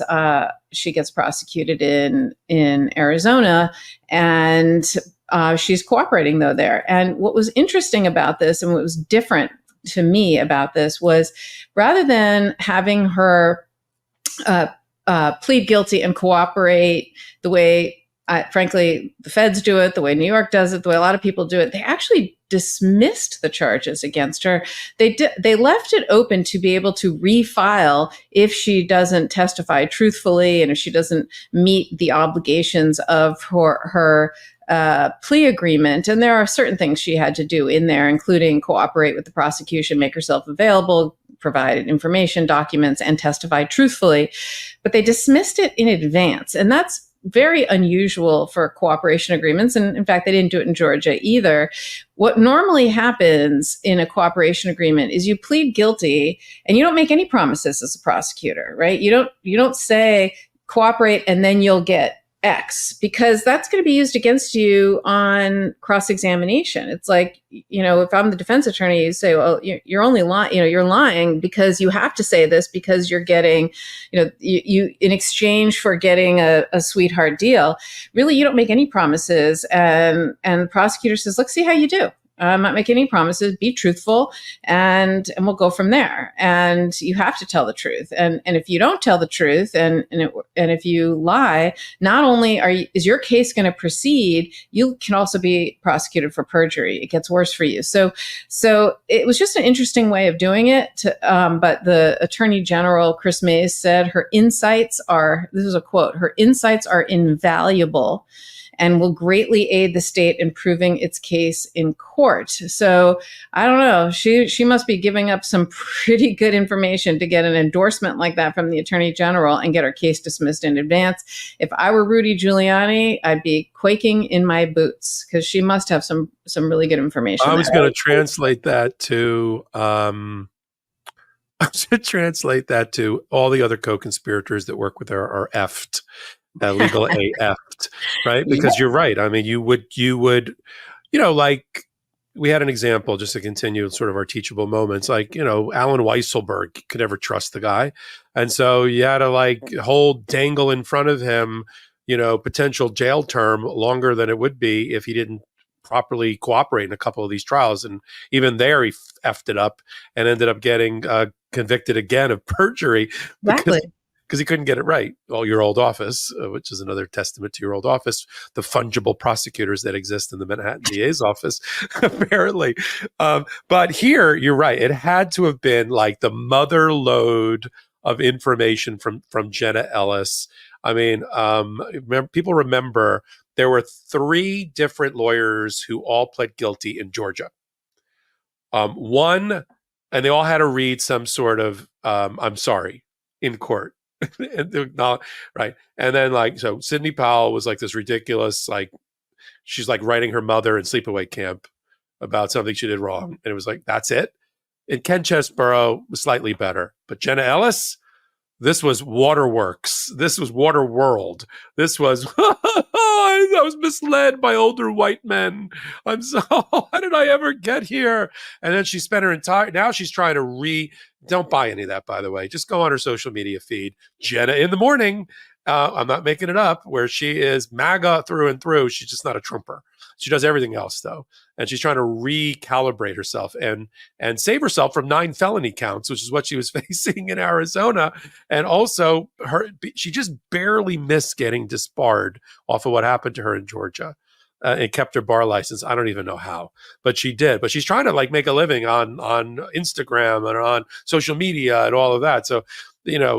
prosecuted in Arizona, and she's cooperating though there. And what was interesting about this and what was different to me about this was rather than having her plead guilty and cooperate the way, frankly, the feds do it, the way New York does it, the way a lot of people do it, they actually dismissed the charges against her. They left it open to be able to refile if she doesn't testify truthfully and if she doesn't meet the obligations of her plea agreement. And there are certain things she had to do in there, including cooperate with the prosecution, make herself available, provide information, documents, and testify truthfully. But they dismissed it in advance. And that's very unusual for cooperation agreements. And in fact, they didn't do it in Georgia either. What normally happens in a cooperation agreement is you plead guilty and you don't make any promises as a prosecutor, right? You don't say cooperate and then you'll get X, because that's going to be used against you on cross-examination. It's like, if I'm the defense attorney, you say, well, you're only lying, you're lying because you have to say this because you're getting, you in exchange for getting a sweetheart deal. Really, you don't make any promises. And the prosecutor says, let's see how you do. I'm not making any promises. Be truthful, and we'll go from there. And you have to tell the truth. And if you don't tell the truth, and if you lie, not only is your case going to proceed, you can also be prosecuted for perjury. It gets worse for you. So it was just an interesting way of doing it. But the Attorney General Chris Mays said her insights are. This is a quote. Her insights are invaluable and will greatly aid the state in proving its case in court. So I don't know. She must be giving up some pretty good information to get an endorsement like that from the Attorney General and get her case dismissed in advance. If I were Rudy Giuliani, I'd be quaking in my boots because she must have some really good information. I was going to translate that to all the other co-conspirators that work with her are effed. Legal AF, right? Because you're right. I mean, you would, like we had an example just to continue sort of our teachable moments, like, Alan Weisselberg, you could never trust the guy. And so you had to dangle in front of him, potential jail term longer than it would be if he didn't properly cooperate in a couple of these trials. And even there, he effed it up and ended up getting convicted again of perjury. Exactly. Because he couldn't get it right. Well, your old office, which is another testament to your old office, the fungible prosecutors that exist in the Manhattan DA's office, apparently. But here, you're right. It had to have been like the mother lode of information from Jenna Ellis. I mean, people remember there were 3 different lawyers who all pled guilty in Georgia. And they all had to read some sort of I'm sorry in court. Right. And then so Sidney Powell was like this ridiculous, she's writing her mother in sleepaway camp about something she did wrong. And it was like, that's it. And Ken Chesborough was slightly better, but Jenna Ellis, this was Waterworks. This was Waterworld. This was, I was misled by older white men. How did I ever get here? And then she spent now she's trying to don't buy any of that, by the way. Just go on her social media feed, Jenna in the Morning. I'm not making it up, where she is MAGA through and through. She's just not a Trumper. She does everything else, though. And she's trying to recalibrate herself and save herself from 9 felony counts, which is what she was facing in Arizona. And also, she just barely missed getting disbarred off of what happened to her in Georgia. And kept her bar license. I don't even know how, but she did. But she's trying to make a living on Instagram and on social media and all of that. So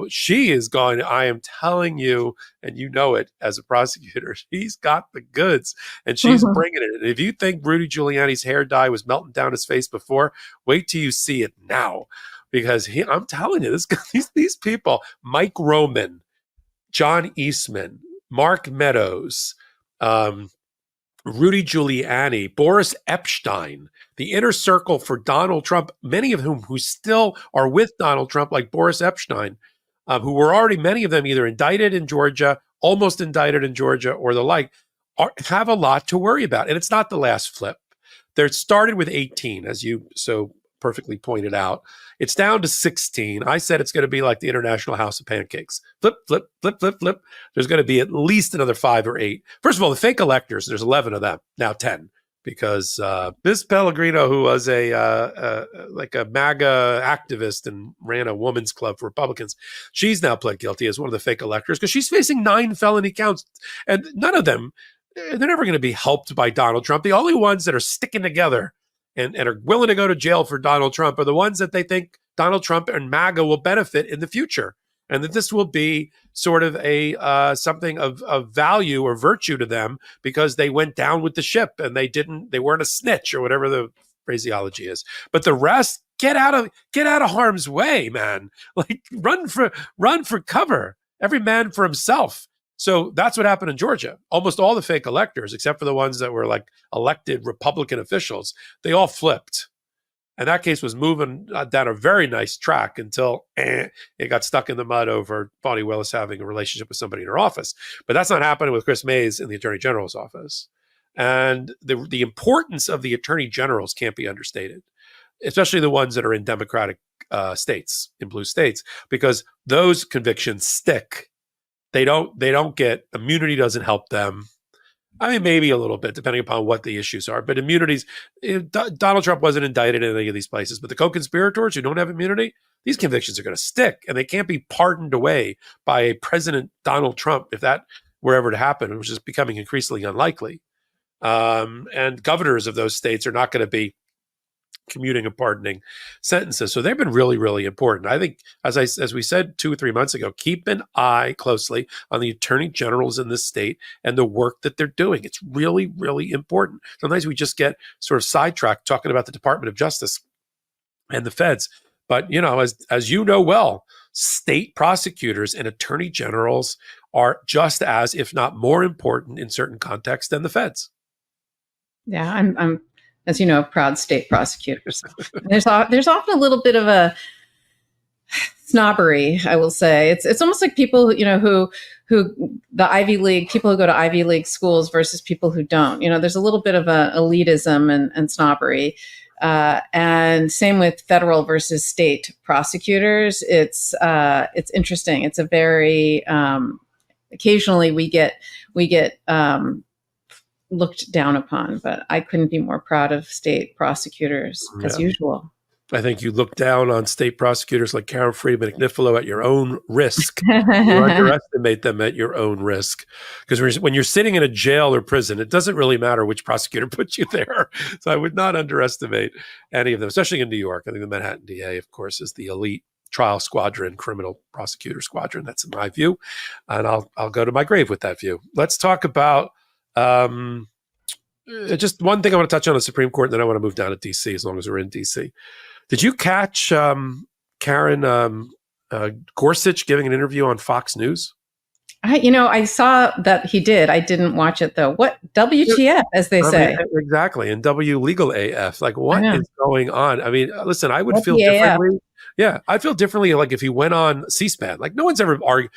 she is going, I am telling you, and you know it as a prosecutor, she's got the goods and she's bringing it. And if you think Rudy Giuliani's hair dye was melting down his face before, wait till you see it now. Because I'm telling you, these people, Mike Roman, John Eastman, Mark Meadows, Rudy Giuliani, Boris Epstein, the inner circle for Donald Trump, many of whom who still are with Donald Trump, like Boris Epstein, who were already, many of them either indicted in Georgia, almost indicted in Georgia, or the like, have a lot to worry about. And it's not the last flip. They started with 18, as you so perfectly pointed out. It's down to 16. I said it's going to be like the International House of Pancakes. Flip, flip, flip, flip, flip. There's going to be at least another 5 or 8. First of all, the fake electors, there's 11 of them, now 10. Because Ms. Pellegrino, who was like a MAGA activist and ran a women's club for Republicans, she's now pled guilty as one of the fake electors because she's facing 9 felony counts. And none of them, they're never going to be helped by Donald Trump. The only ones that are sticking together and are willing to go to jail for Donald Trump are the ones that they think Donald Trump and MAGA will benefit in the future. And that this will be sort of a something of value or virtue to them because they went down with the ship and they weren't a snitch or whatever the phraseology is. But the rest, get out of harm's way, man. Like run for cover. Every man for himself. So that's what happened in Georgia. Almost all the fake electors, except for the ones that were like elected Republican officials, they all flipped. And that case was moving down a very nice track until it got stuck in the mud over Bonnie Willis having a relationship with somebody in her office. But that's not happening with Chris Mays in the Attorney General's office. And the importance of the Attorney Generals can't be understated, especially the ones that are in Democratic states, in blue states, because those convictions stick. They don't get, immunity doesn't help them. I mean, maybe a little bit, depending upon what the issues are. But immunities, Donald Trump wasn't indicted in any of these places. But the co-conspirators who don't have immunity, these convictions are going to stick. And they can't be pardoned away by a President Donald Trump if that were ever to happen, which is becoming increasingly unlikely. And governors of those states are not going to be commuting and pardoning sentences. So they've been really, really important. I think, as we said 2 or 3 months ago, keep an eye closely on the attorney generals in this state and the work that they're doing. It's really, really important. Sometimes we just get sort of sidetracked talking about the Department of Justice and the feds. But, as you know well, state prosecutors and attorney generals are just as, if not more important in certain contexts than the feds. Yeah, I'm as you know, a proud state prosecutor. There's often a little bit of a snobbery, I will say. It's almost like people, who the Ivy League, people who go to Ivy League schools versus people who don't. There's a little bit of a elitism and snobbery. And same with federal versus state prosecutors. It's interesting. It's a very occasionally we get looked down upon, but I couldn't be more proud of state prosecutors as usual. I think you look down on state prosecutors like Karen Friedman McNiffolo at your own risk. You underestimate them at your own risk. Because when you're sitting in a jail or prison, it doesn't really matter which prosecutor puts you there. So I would not underestimate any of them, especially in New York. I think the Manhattan DA, of course, is the elite trial squadron, criminal prosecutor squadron. That's in my view. And I'll go to my grave with that view. Let's talk about just one thing I want to touch on the Supreme Court, and then I want to move down to D.C. as long as we're in D.C. Did you catch Karen Gorsuch giving an interview on Fox News? I saw that he did. I didn't watch it though. What WTF, as they say? Exactly, and W legal AF. Like, what is going on? I mean, listen, I would feel differently. Yeah, I'd feel differently like if he went on C-SPAN. Like, no one's ever argued.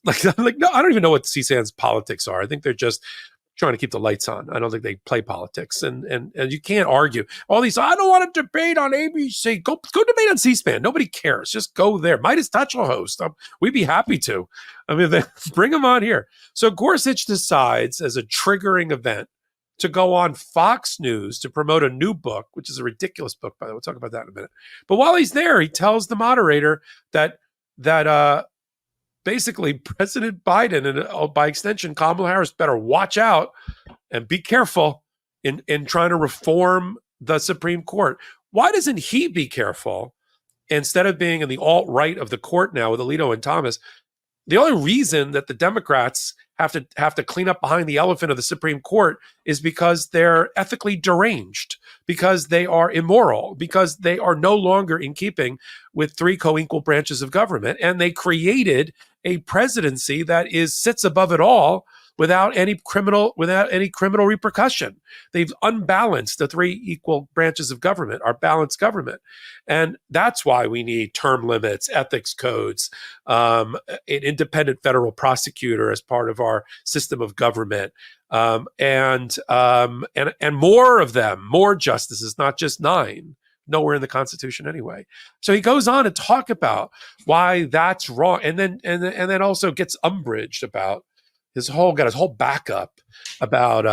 Like, no, I don't even know what C-SPAN's politics are. I think they're just trying to keep the lights on. I don't think they play politics, and you can't argue all these. I don't want to debate on ABC. Go debate on C-SPAN. Nobody cares. Just go there. Midas Touch will host. We'd be happy to. I mean, bring them on here. So Gorsuch decides as a triggering event to go on Fox News to promote a new book, which is a ridiculous book, by the way. We'll talk about that in a minute. But while he's there, he tells the moderator that basically President Biden and by extension Kamala Harris better watch out and be careful in trying to reform the Supreme Court. Why doesn't he be careful instead of being in the alt-right of the court now with Alito and Thomas, the only reason that the Democrats have to clean up behind the elephant of the Supreme Court is because they're ethically deranged, because they are immoral, because they are no longer in keeping with three co-equal branches of government, and they created a presidency that sits above it all without any criminal repercussion. They've unbalanced the three equal branches of government, our balanced government. And that's why we need term limits, ethics codes, an independent federal prosecutor as part of our system of government, and more of them, more justices, not just 9. Nowhere in the Constitution anyway. So he goes on to talk about why that's wrong, and then also gets umbraged about got his whole backup about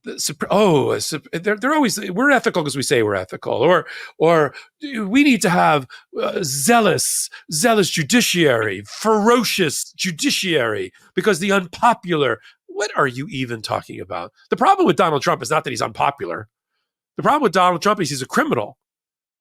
they're always, we're ethical because we say we're ethical, or we need to have zealous judiciary, ferocious judiciary, because the unpopular. What are you even talking about? The problem with Donald Trump is not that he's unpopular. The problem with Donald Trump is he's a criminal,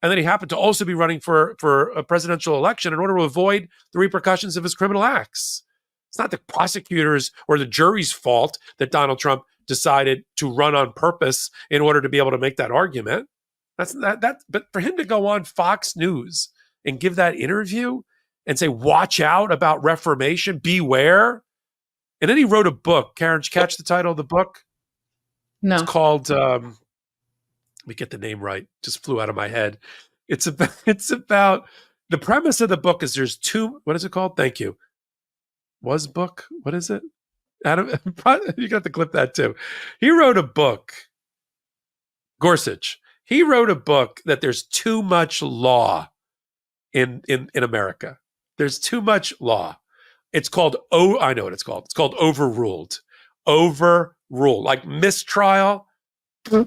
and then he happened to also be running for a presidential election in order to avoid the repercussions of his criminal acts. It's not the prosecutors or the jury's fault that Donald Trump decided to run on purpose in order to be able to make that argument. But for him to go on Fox News and give that interview and say, watch out about reformation, beware. And then he wrote a book. Karen, did you catch the title of the book? No. It's called, let me get the name right. Just flew out of my head. It's about the premise of the book is there's two, what is it called? Thank you. Was book? What is it? Adam, you got to clip that too. He wrote a book, Gorsuch. He wrote a book that there's too much law in America. There's too much law. It's called, I know what it's called. It's called Overruled. Overruled, like mistrial,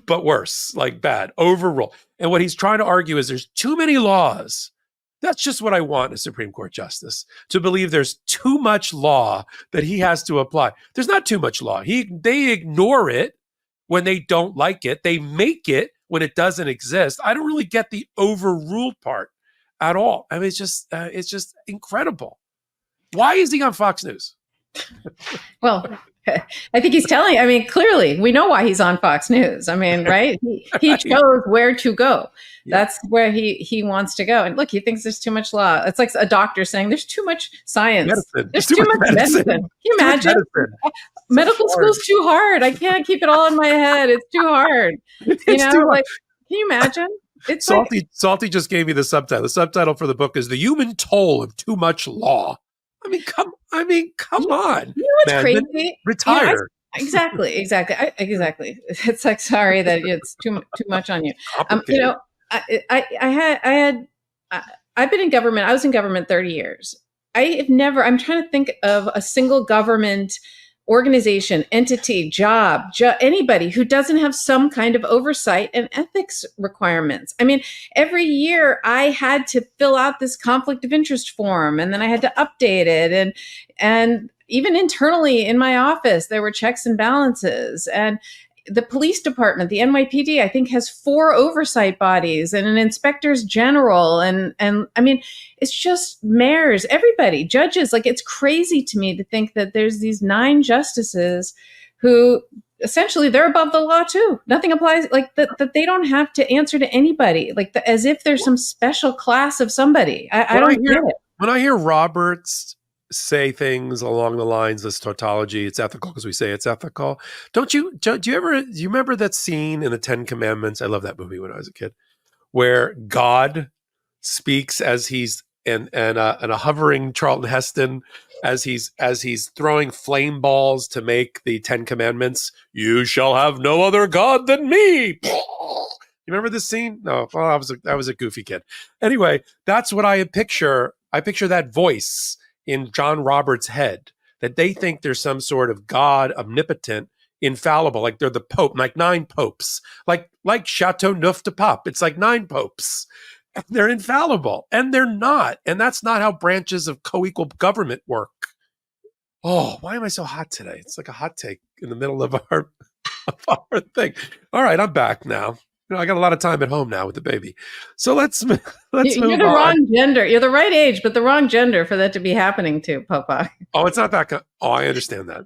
but worse, like bad. Overruled. And what he's trying to argue is there's too many laws. That's just what I want in a Supreme Court justice, to believe there's too much law that he has to apply. There's not too much law. They ignore it when they don't like it. They make it when it doesn't exist. I don't really get the overruled part at all. I mean, it's just incredible. Why is he on Fox News? Well, I think he's telling, I mean, clearly we know why he's on Fox News. I mean, right? He chose where to go. Yeah. That's where he wants to go. And look, he thinks there's too much law. It's like a doctor saying there's too much science. Medicine. There's too much medicine. Can you imagine? Medical school's too hard. I can't keep it all in my head. It's too hard. Can you imagine? It's Salty just gave me the subtitle. The subtitle for the book is The Human Toll of Too Much Law. I mean, come on. You know what's crazy? Retire. Exactly. Exactly. It's like, sorry that it's too much on you. I've been in government. I was in government 30 years. I'm trying to think of a single government organization, entity, job, anybody who doesn't have some kind of oversight and ethics requirements. I mean, every year I had to fill out this conflict of interest form, and then I had to update it. And even internally in my office, there were checks and balances. And the police department, the NYPD, I think has 4 oversight bodies and an inspectors general. And I mean, it's just mayors, everybody, judges. Like, it's crazy to me to think that there's these 9 justices who essentially they're above the law too. Nothing applies, like that they don't have to answer to anybody, like as if there's some special class of somebody. I don't get it. When I hear Roberts say things along the lines of tautology, it's ethical because we say it's ethical. Do you remember that scene in the 10 Commandments? I love that movie when I was a kid, where God speaks as he's and a hovering Charlton Heston as he's throwing flame balls to make the 10 Commandments. You shall have no other God than me. You remember this scene? No, well, I was a goofy kid. Anyway, that's what I picture. I picture that voice in John Roberts' head, that they think there's some sort of God, omnipotent, infallible, like they're the Pope, like 9 popes, like Chateau Neuf de Pape. It's like 9 popes. And they're infallible, and they're not. And that's not how branches of co-equal government work. Oh, why am I so hot today? It's like a hot take in the middle of our thing. All right, I'm back now. I got a lot of time at home now with the baby. So let's move You're the on. wrong gender. You're the right age, but the wrong gender for that to be happening to, Papa. Oh, it's not that. Oh, I understand that.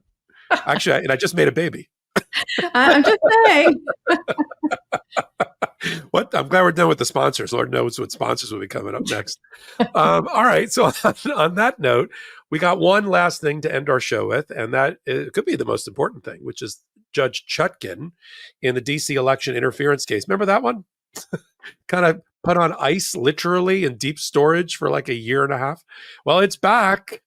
Actually, and I just made a baby. I'm just saying. What? I'm glad we're done with the sponsors. Lord knows what sponsors will be coming up next. All right. So on that note, we got one last thing to end our show with, and that it could be the most important thing, which is Judge Chutkan in the DC election interference case. Remember that one? Kind of put on ice, literally, in deep storage for like a year and a half. Well, it's back.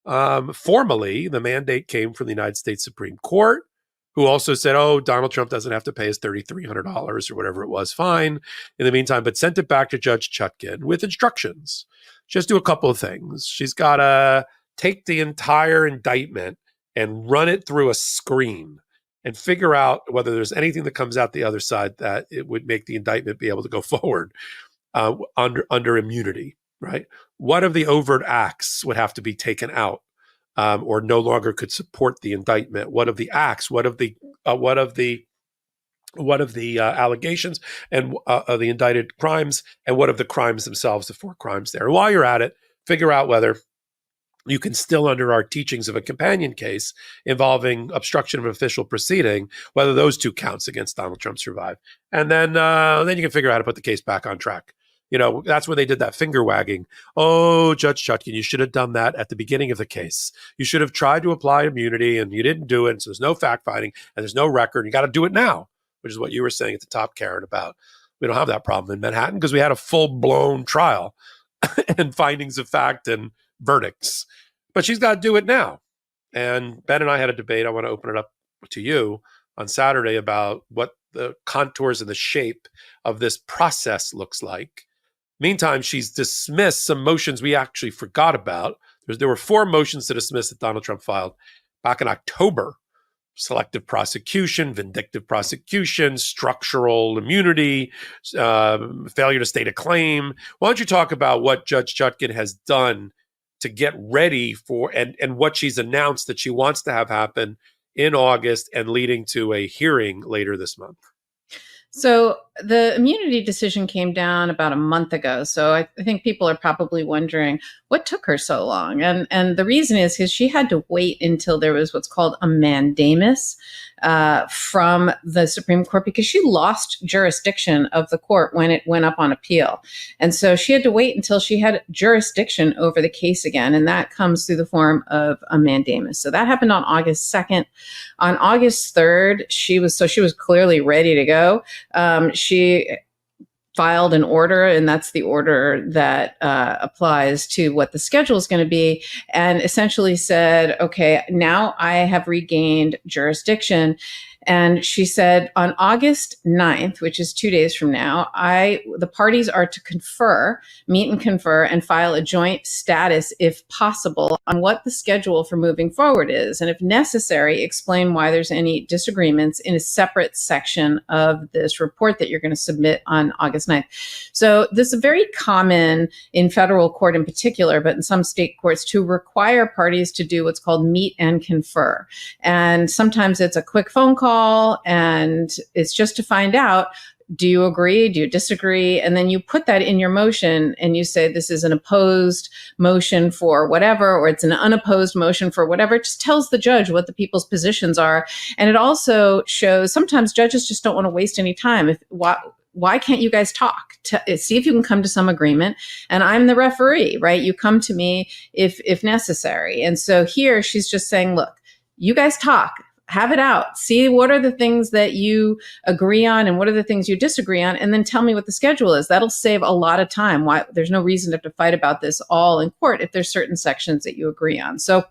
Formally, the mandate came from the United States Supreme Court, who also said, oh, Donald Trump doesn't have to pay his $3,300 or whatever it was, fine, in the meantime, but sent it back to Judge Chutkan with instructions. Just do a couple of things. She's got to take the entire indictment and run it through a screen and figure out whether there's anything that comes out the other side that it would make the indictment be able to go forward under immunity, right? What of the overt acts would have to be taken out? Or no longer could support the indictment? What of the acts? What of the allegations and of the indicted crimes? And what of the crimes themselves? The 4 crimes there. And while you're at it, figure out whether you can still, under our teachings of a companion case involving obstruction of official proceeding, whether those 2 counts against Donald Trump survive. And then you can figure out how to put the case back on track. That's where they did that finger wagging. Oh, Judge Chutkan, you should have done that at the beginning of the case. You should have tried to apply immunity, and you didn't do it. And so there's no fact finding, and there's no record. You got to do it now, which is what you were saying at the top, Karen, about we don't have that problem in Manhattan because we had a full-blown trial and findings of fact and verdicts. But she's got to do it now. And Ben and I had a debate. I want to open it up to you on Saturday about what the contours and the shape of this process looks like. Meantime, she's dismissed some motions we actually forgot about. There were 4 motions to dismiss that Donald Trump filed back in October. Selective prosecution, vindictive prosecution, structural immunity, failure to state a claim. Why don't you talk about what Judge Chutkan has done to get ready for and what she's announced that she wants to have happen in August and leading to a hearing later this month? So the immunity decision came down about a month ago. So I think people are probably wondering what took her so long. And the reason is because she had to wait until there was what's called a mandamus from the Supreme Court because she lost jurisdiction of the court when it went up on appeal. And so she had to wait until she had jurisdiction over the case again. And that comes through the form of a mandamus. So that happened on August 2nd. On August 3rd, she was clearly ready to go. She filed an order, and that's the order that applies to what the schedule is going to be, and essentially said, okay, now I have regained jurisdiction. And she said on August 9th, which is 2 days from now, the parties are to meet and confer and file a joint status, if possible, on what the schedule for moving forward is. And if necessary, explain why there's any disagreements in a separate section of this report that you're going to submit on August 9th. So this is very common in federal court in particular, but in some state courts to require parties to do what's called meet and confer. And sometimes it's a quick phone call, and it's just to find out, do you agree? Do you disagree? And then you put that in your motion and you say, this is an opposed motion for whatever, or it's an unopposed motion for whatever. It just tells the judge what the people's positions are. And it also shows sometimes judges just don't want to waste any time. Why can't you guys talk? See if you can come to some agreement. And I'm the referee, right? You come to me if necessary. And so here she's just saying, look, you guys talk. Have it out. See what are the things that you agree on and what are the things you disagree on, and then tell me what the schedule is. That'll save a lot of time. Why there's no reason to have to fight about this all in court if there's certain sections that you agree on. So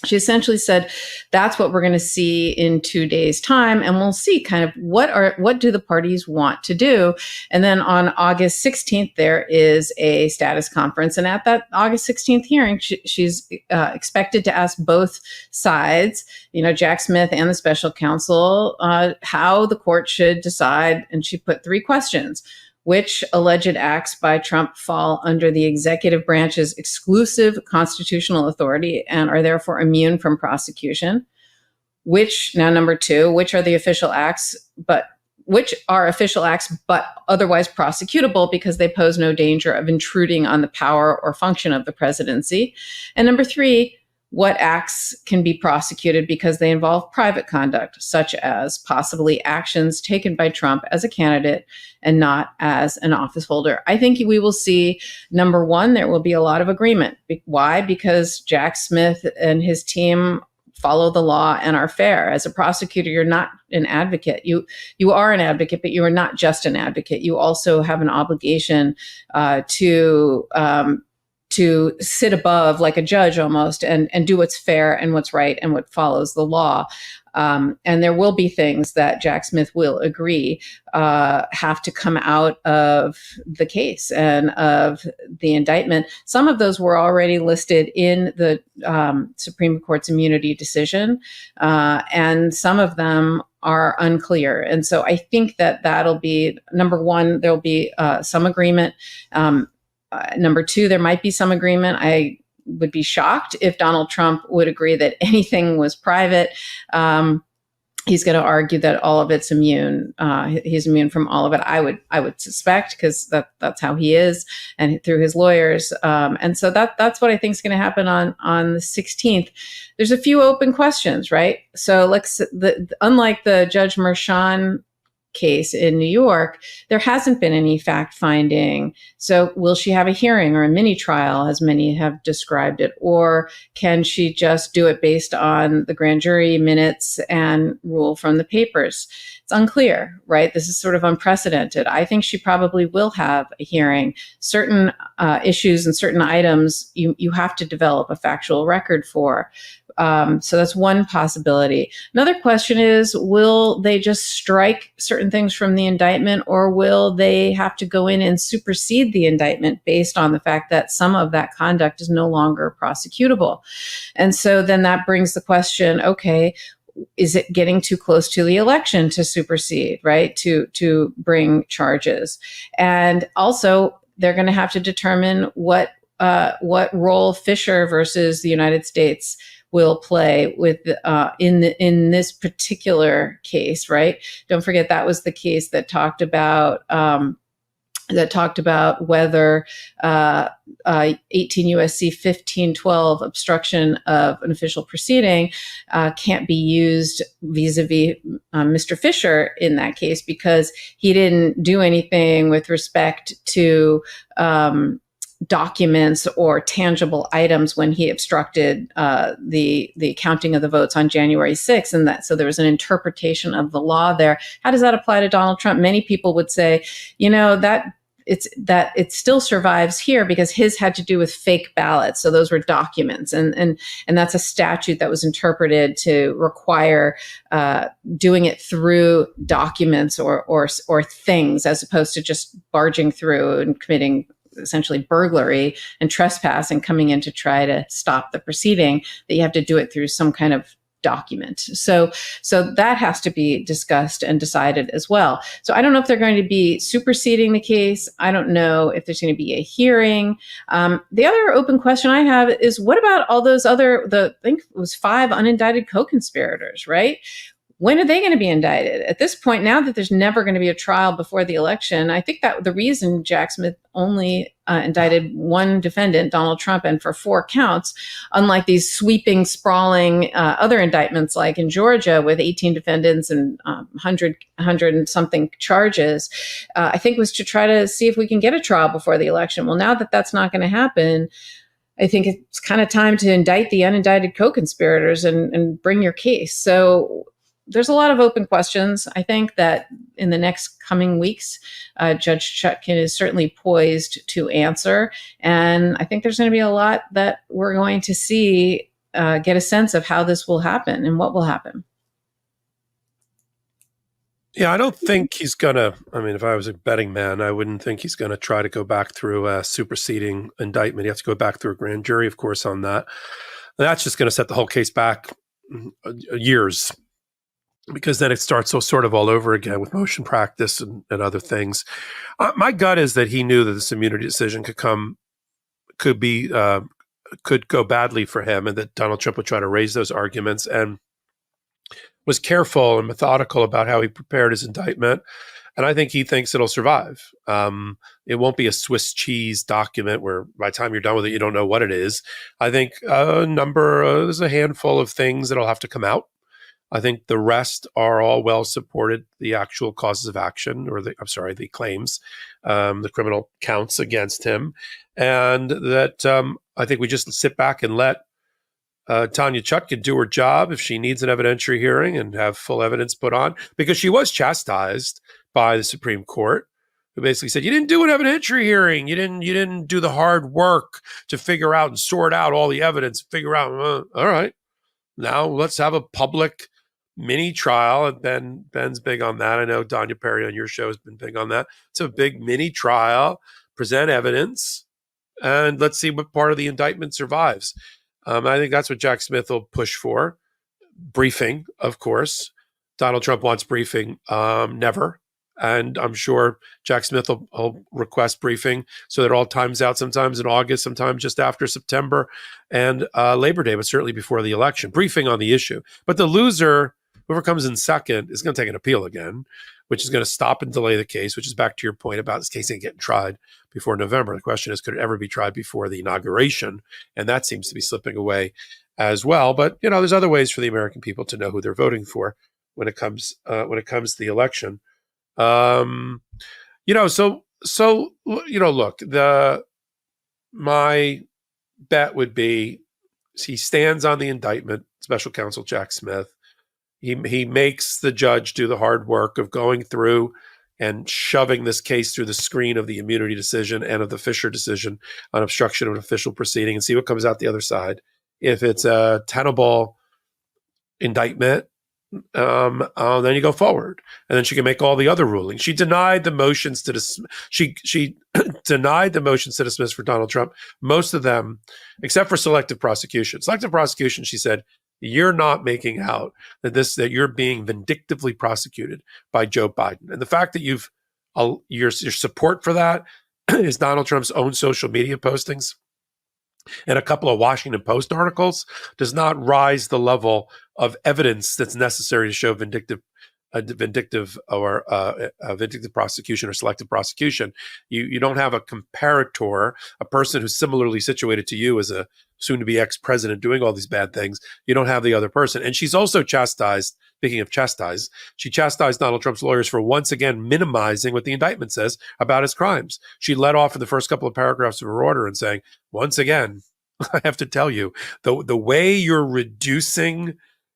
she essentially said, that's what we're going to see in 2 days' time. And we'll see kind of what do the parties want to do. And then on August 16th, there is a status conference. And at that August 16th hearing, she's expected to ask both sides, Jack Smith and the special counsel, how the court should decide. And she put 3 questions. Which alleged acts by Trump fall under the executive branch's exclusive constitutional authority and are therefore immune from prosecution? Number 2, which are the official acts but which are official acts, but otherwise prosecutable because they pose no danger of intruding on the power or function of the presidency. And number three, what acts can be prosecuted because they involve private conduct, such as possibly actions taken by Trump as a candidate and not as an office holder. I think we will see, number one, there will be a lot of agreement. Why? Because Jack Smith and his team follow the law and are fair. As a prosecutor, you're not an advocate. You are an advocate, but you are not just an advocate. You also have an obligation to sit above like a judge almost and do what's fair and what's right and what follows the law. And there will be things that Jack Smith will agree have to come out of the case and of the indictment. Some of those were already listed in the Supreme Court's immunity decision, and some of them are unclear. And so I think that that'll be, number one, there'll be some agreement. Number two, there might be some agreement. I would be shocked if Donald Trump would agree that anything was private. He's going to argue that all of it's immune. He's immune from all of it. I would suspect, because that's how he is, and through his lawyers. And so that's what I think is going to happen on the 16th. There's a few open questions, right? So unlike the Judge Merchan case in New York, there hasn't been any fact finding. So will she have a hearing or a mini trial, as many have described it? Or can she just do it based on the grand jury minutes and rule from the papers? It's unclear, right? This is sort of unprecedented. I think she probably will have a hearing. Certain issues and certain items you have to develop a factual record for. So that's one possibility. Another question is, will they just strike certain things from the indictment, or will they have to go in and supersede the indictment based on the fact that some of that conduct is no longer prosecutable? And so then that brings the question, okay, is it getting too close to the election to supersede, right? To bring charges? And also, they're going to have to determine what role Fisher versus the United States will play with in this particular case, right? Don't forget that was the case that talked about whether 18 U.S.C. 1512 obstruction of an official proceeding can't be used vis-a-vis Mr. Fisher in that case, because he didn't do anything with respect to documents or tangible items when he obstructed the counting of the votes on January 6th. And so there was an interpretation of the law there. How does that apply to Donald Trump? Many people would say, that it still survives here because his had to do with fake ballots. So those were documents. And that's a statute that was interpreted to require doing it through documents or things, as opposed to just barging through and committing essentially burglary and trespass and coming in to try to stop the proceeding, that you have to do it through some kind of document. So that has to be discussed and decided as well. So I don't know if they're going to be superseding the case. I don't know if there's going to be a hearing. The other open question I have is, what about all those other, I think it was 5 unindicted co-conspirators, right? When are they going to be indicted? At this point, now that there's never going to be a trial before the election, I think that the reason Jack Smith only indicted one defendant, Donald Trump, and for 4 counts, unlike these sweeping, sprawling other indictments like in Georgia with 18 defendants and 100 and something charges, I think was to try to see if we can get a trial before the election. Well, now that that's not going to happen, I think it's kind of time to indict the unindicted co-conspirators and bring your case. So there's a lot of open questions. I think that in the next coming weeks, Judge Chutkan is certainly poised to answer. And I think there's going to be a lot that we're going to see, get a sense of how this will happen and what will happen. Yeah, I don't think he's going to, if I was a betting man, I wouldn't think he's going to try to go back through a superseding indictment. He has to go back through a grand jury, of course, on that. And that's just going to set the whole case back years, because then it starts sort of all over again with motion practice and other things. My gut is that he knew that this immunity decision could go badly for him, and that Donald Trump would try to raise those arguments. And was careful and methodical about how he prepared his indictment. And I think he thinks it'll survive. It won't be a Swiss cheese document where by the time you're done with it, you don't know what it is. I think there's a handful of things that'll have to come out. I think the rest are all well supported, the actual causes of action, or the claims, the criminal counts against him. And that I think we just sit back and let Tanya Chutkan do her job if she needs an evidentiary hearing and have full evidence put on, because she was chastised by the Supreme Court, who basically said, you didn't do an evidentiary hearing. You didn't do the hard work to figure out and sort out all the evidence, figure out, all right, now let's have a public mini trial. And Ben's big on that. I know Danya Perry on your show has been big on that. It's a big mini trial, present evidence, and let's see what part of the indictment survives. I think that's what Jack Smith will push for. Briefing, of course. Donald Trump wants briefing, never. And I'm sure Jack Smith will request briefing so that it all times out, sometimes in August, sometimes just after September and Labor Day, but certainly before the election. Briefing on the issue. But the loser, whoever comes in second, is going to take an appeal again, which is going to stop and delay the case, which is back to your point about this case ain't getting tried before November. The question is, could it ever be tried before the inauguration? And that seems to be slipping away as well. But, there's other ways for the American people to know who they're voting for when it comes to the election. Look, my bet would be he stands on the indictment, special counsel Jack Smith. He makes the judge do the hard work of going through and shoving this case through the screen of the immunity decision and of the Fisher decision on obstruction of an official proceeding and see what comes out the other side. If it's a tenable indictment, then you go forward, and then she can make all the other rulings. She denied the motions to she denied the motions to dismiss for Donald Trump, most of them, except for selective prosecution. Selective prosecution, she said, you're not making out that you're being vindictively prosecuted by Joe Biden, and the fact that your support for that is Donald Trump's own social media postings and a couple of Washington Post articles does not rise the level of evidence that's necessary to show vindictive prosecution or selective prosecution. You don't have a comparator, a person who's similarly situated to you as a soon-to-be ex-president doing all these bad things. You don't have the other person. And she's also chastised, speaking of chastised, she chastised Donald Trump's lawyers for once again minimizing what the indictment says about his crimes. She led off in the first couple of paragraphs of her order and saying, once again, I have to tell you, the way you're reducing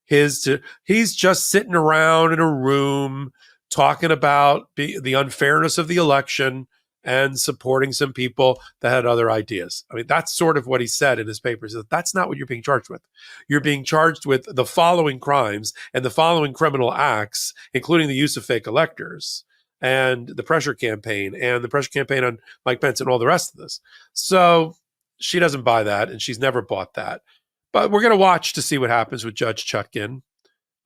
he's just sitting around in a room talking about the unfairness of the election and supporting some people that had other ideas. I mean, that's sort of what he said in his papers. That's not what you're being charged with. You're being charged with the following crimes and the following criminal acts, including the use of fake electors and the pressure campaign on Mike Pence and all the rest of this. So she doesn't buy that, and she's never bought that. But we're going to watch to see what happens with Judge Chutkan.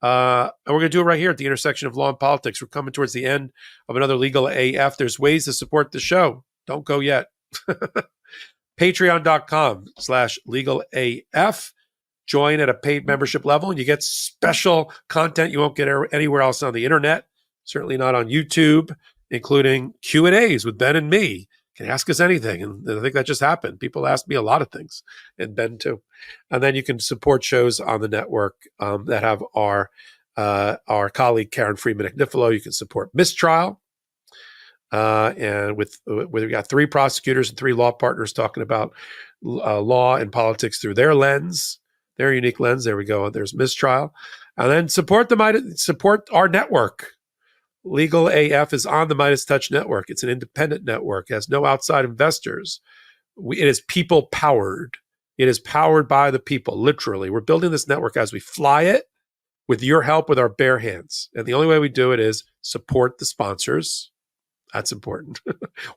And we're going to do it right here at the intersection of law and politics. We're coming towards the end of another Legal AF. There's ways to support the show. Don't go yet. Patreon.com/LegalAF. Join at a paid membership level, and you get special content you won't get anywhere else on the internet. Certainly not on YouTube, including Q&As with Ben and me. Can ask us anything. And I think that just happened. People asked me a lot of things, and Ben too. And then you can support shows on the network that have our colleague Karen Freeman Agnifilo. You can support Mistrial. And we got 3 prosecutors and 3 law partners talking about law and politics through their lens, their unique lens. There we go. There's Mistrial. And then support our network. Legal AF is on the Midas Touch network. It's an independent network. It has no outside investors. It is people powered. It is powered by the people, literally. We're building this network as we fly it with your help, with our bare hands. And the only way we do it is support the sponsors. That's important.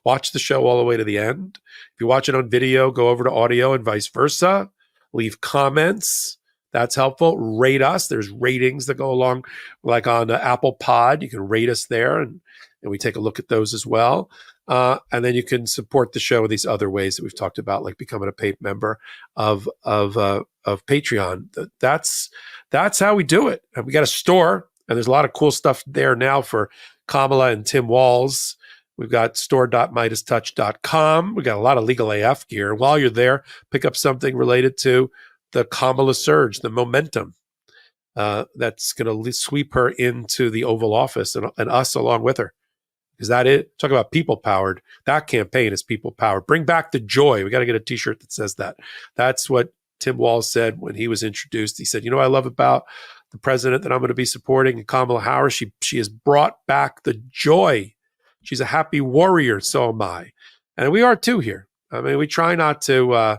Watch the show all the way to the end. If you watch it on video, go over to audio and vice versa. Leave comments. That's helpful. Rate us. There's ratings that go along, like on Apple Pod. You can rate us there, and we take a look at those as well. And then you can support the show in these other ways that we've talked about, like becoming a paid member of Patreon. That's how we do it. And we got a store, and there's a lot of cool stuff there now for Kamala and Tim Walz. We've got store.midastouch.com. We got a lot of Legal AF gear. While you're there, pick up something related to the Kamala surge, the momentum that's going to sweep her into the Oval Office and us along with her. Is that it? Talk about people powered. That campaign is people powered. Bring back the joy. We got to get a t-shirt that says that. That's what Tim Walz said when he was introduced. He said, you know what I love about the president that I'm going to be supporting, Kamala Harris? She has brought back the joy. She's a happy warrior, so am I. And we are too here. I mean, we try not to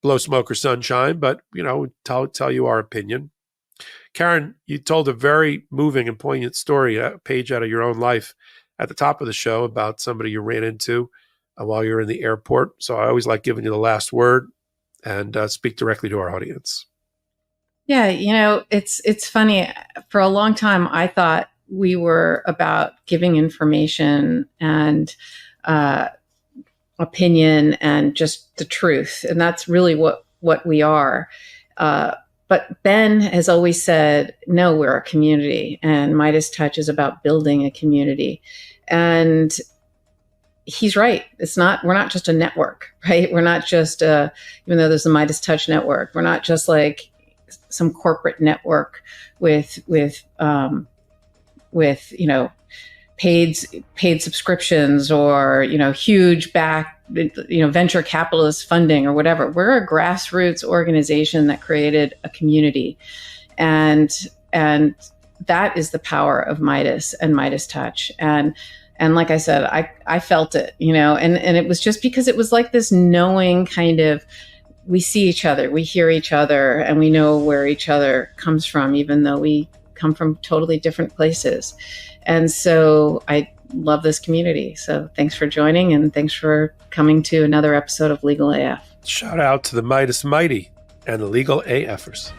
blow smoke or sunshine, but, tell you our opinion. Karen, you told a very moving and poignant story, a page out of your own life at the top of the show about somebody you ran into while you were in the airport. So I always like giving you the last word and speak directly to our audience. Yeah, it's funny. For a long time, I thought we were about giving information and opinion and just the truth. And that's really what we are. But Ben has always said, no, we're a community, and Midas Touch is about building a community. And he's right. We're not just a network, right? We're not just, even though there's the Midas Touch network, we're not just like some corporate network with paid subscriptions or, huge venture capitalist funding or whatever. We're a grassroots organization that created a community. And that is the power of Midas and Midas Touch. And like I said, I felt it, and it was just because it was like this knowing kind of, we see each other, we hear each other, and we know where each other comes from, even though we come from totally different places. And so I love this community. So thanks for joining, and thanks for coming to another episode of Legal AF. Shout out to the Midas Mighty and the Legal AFers.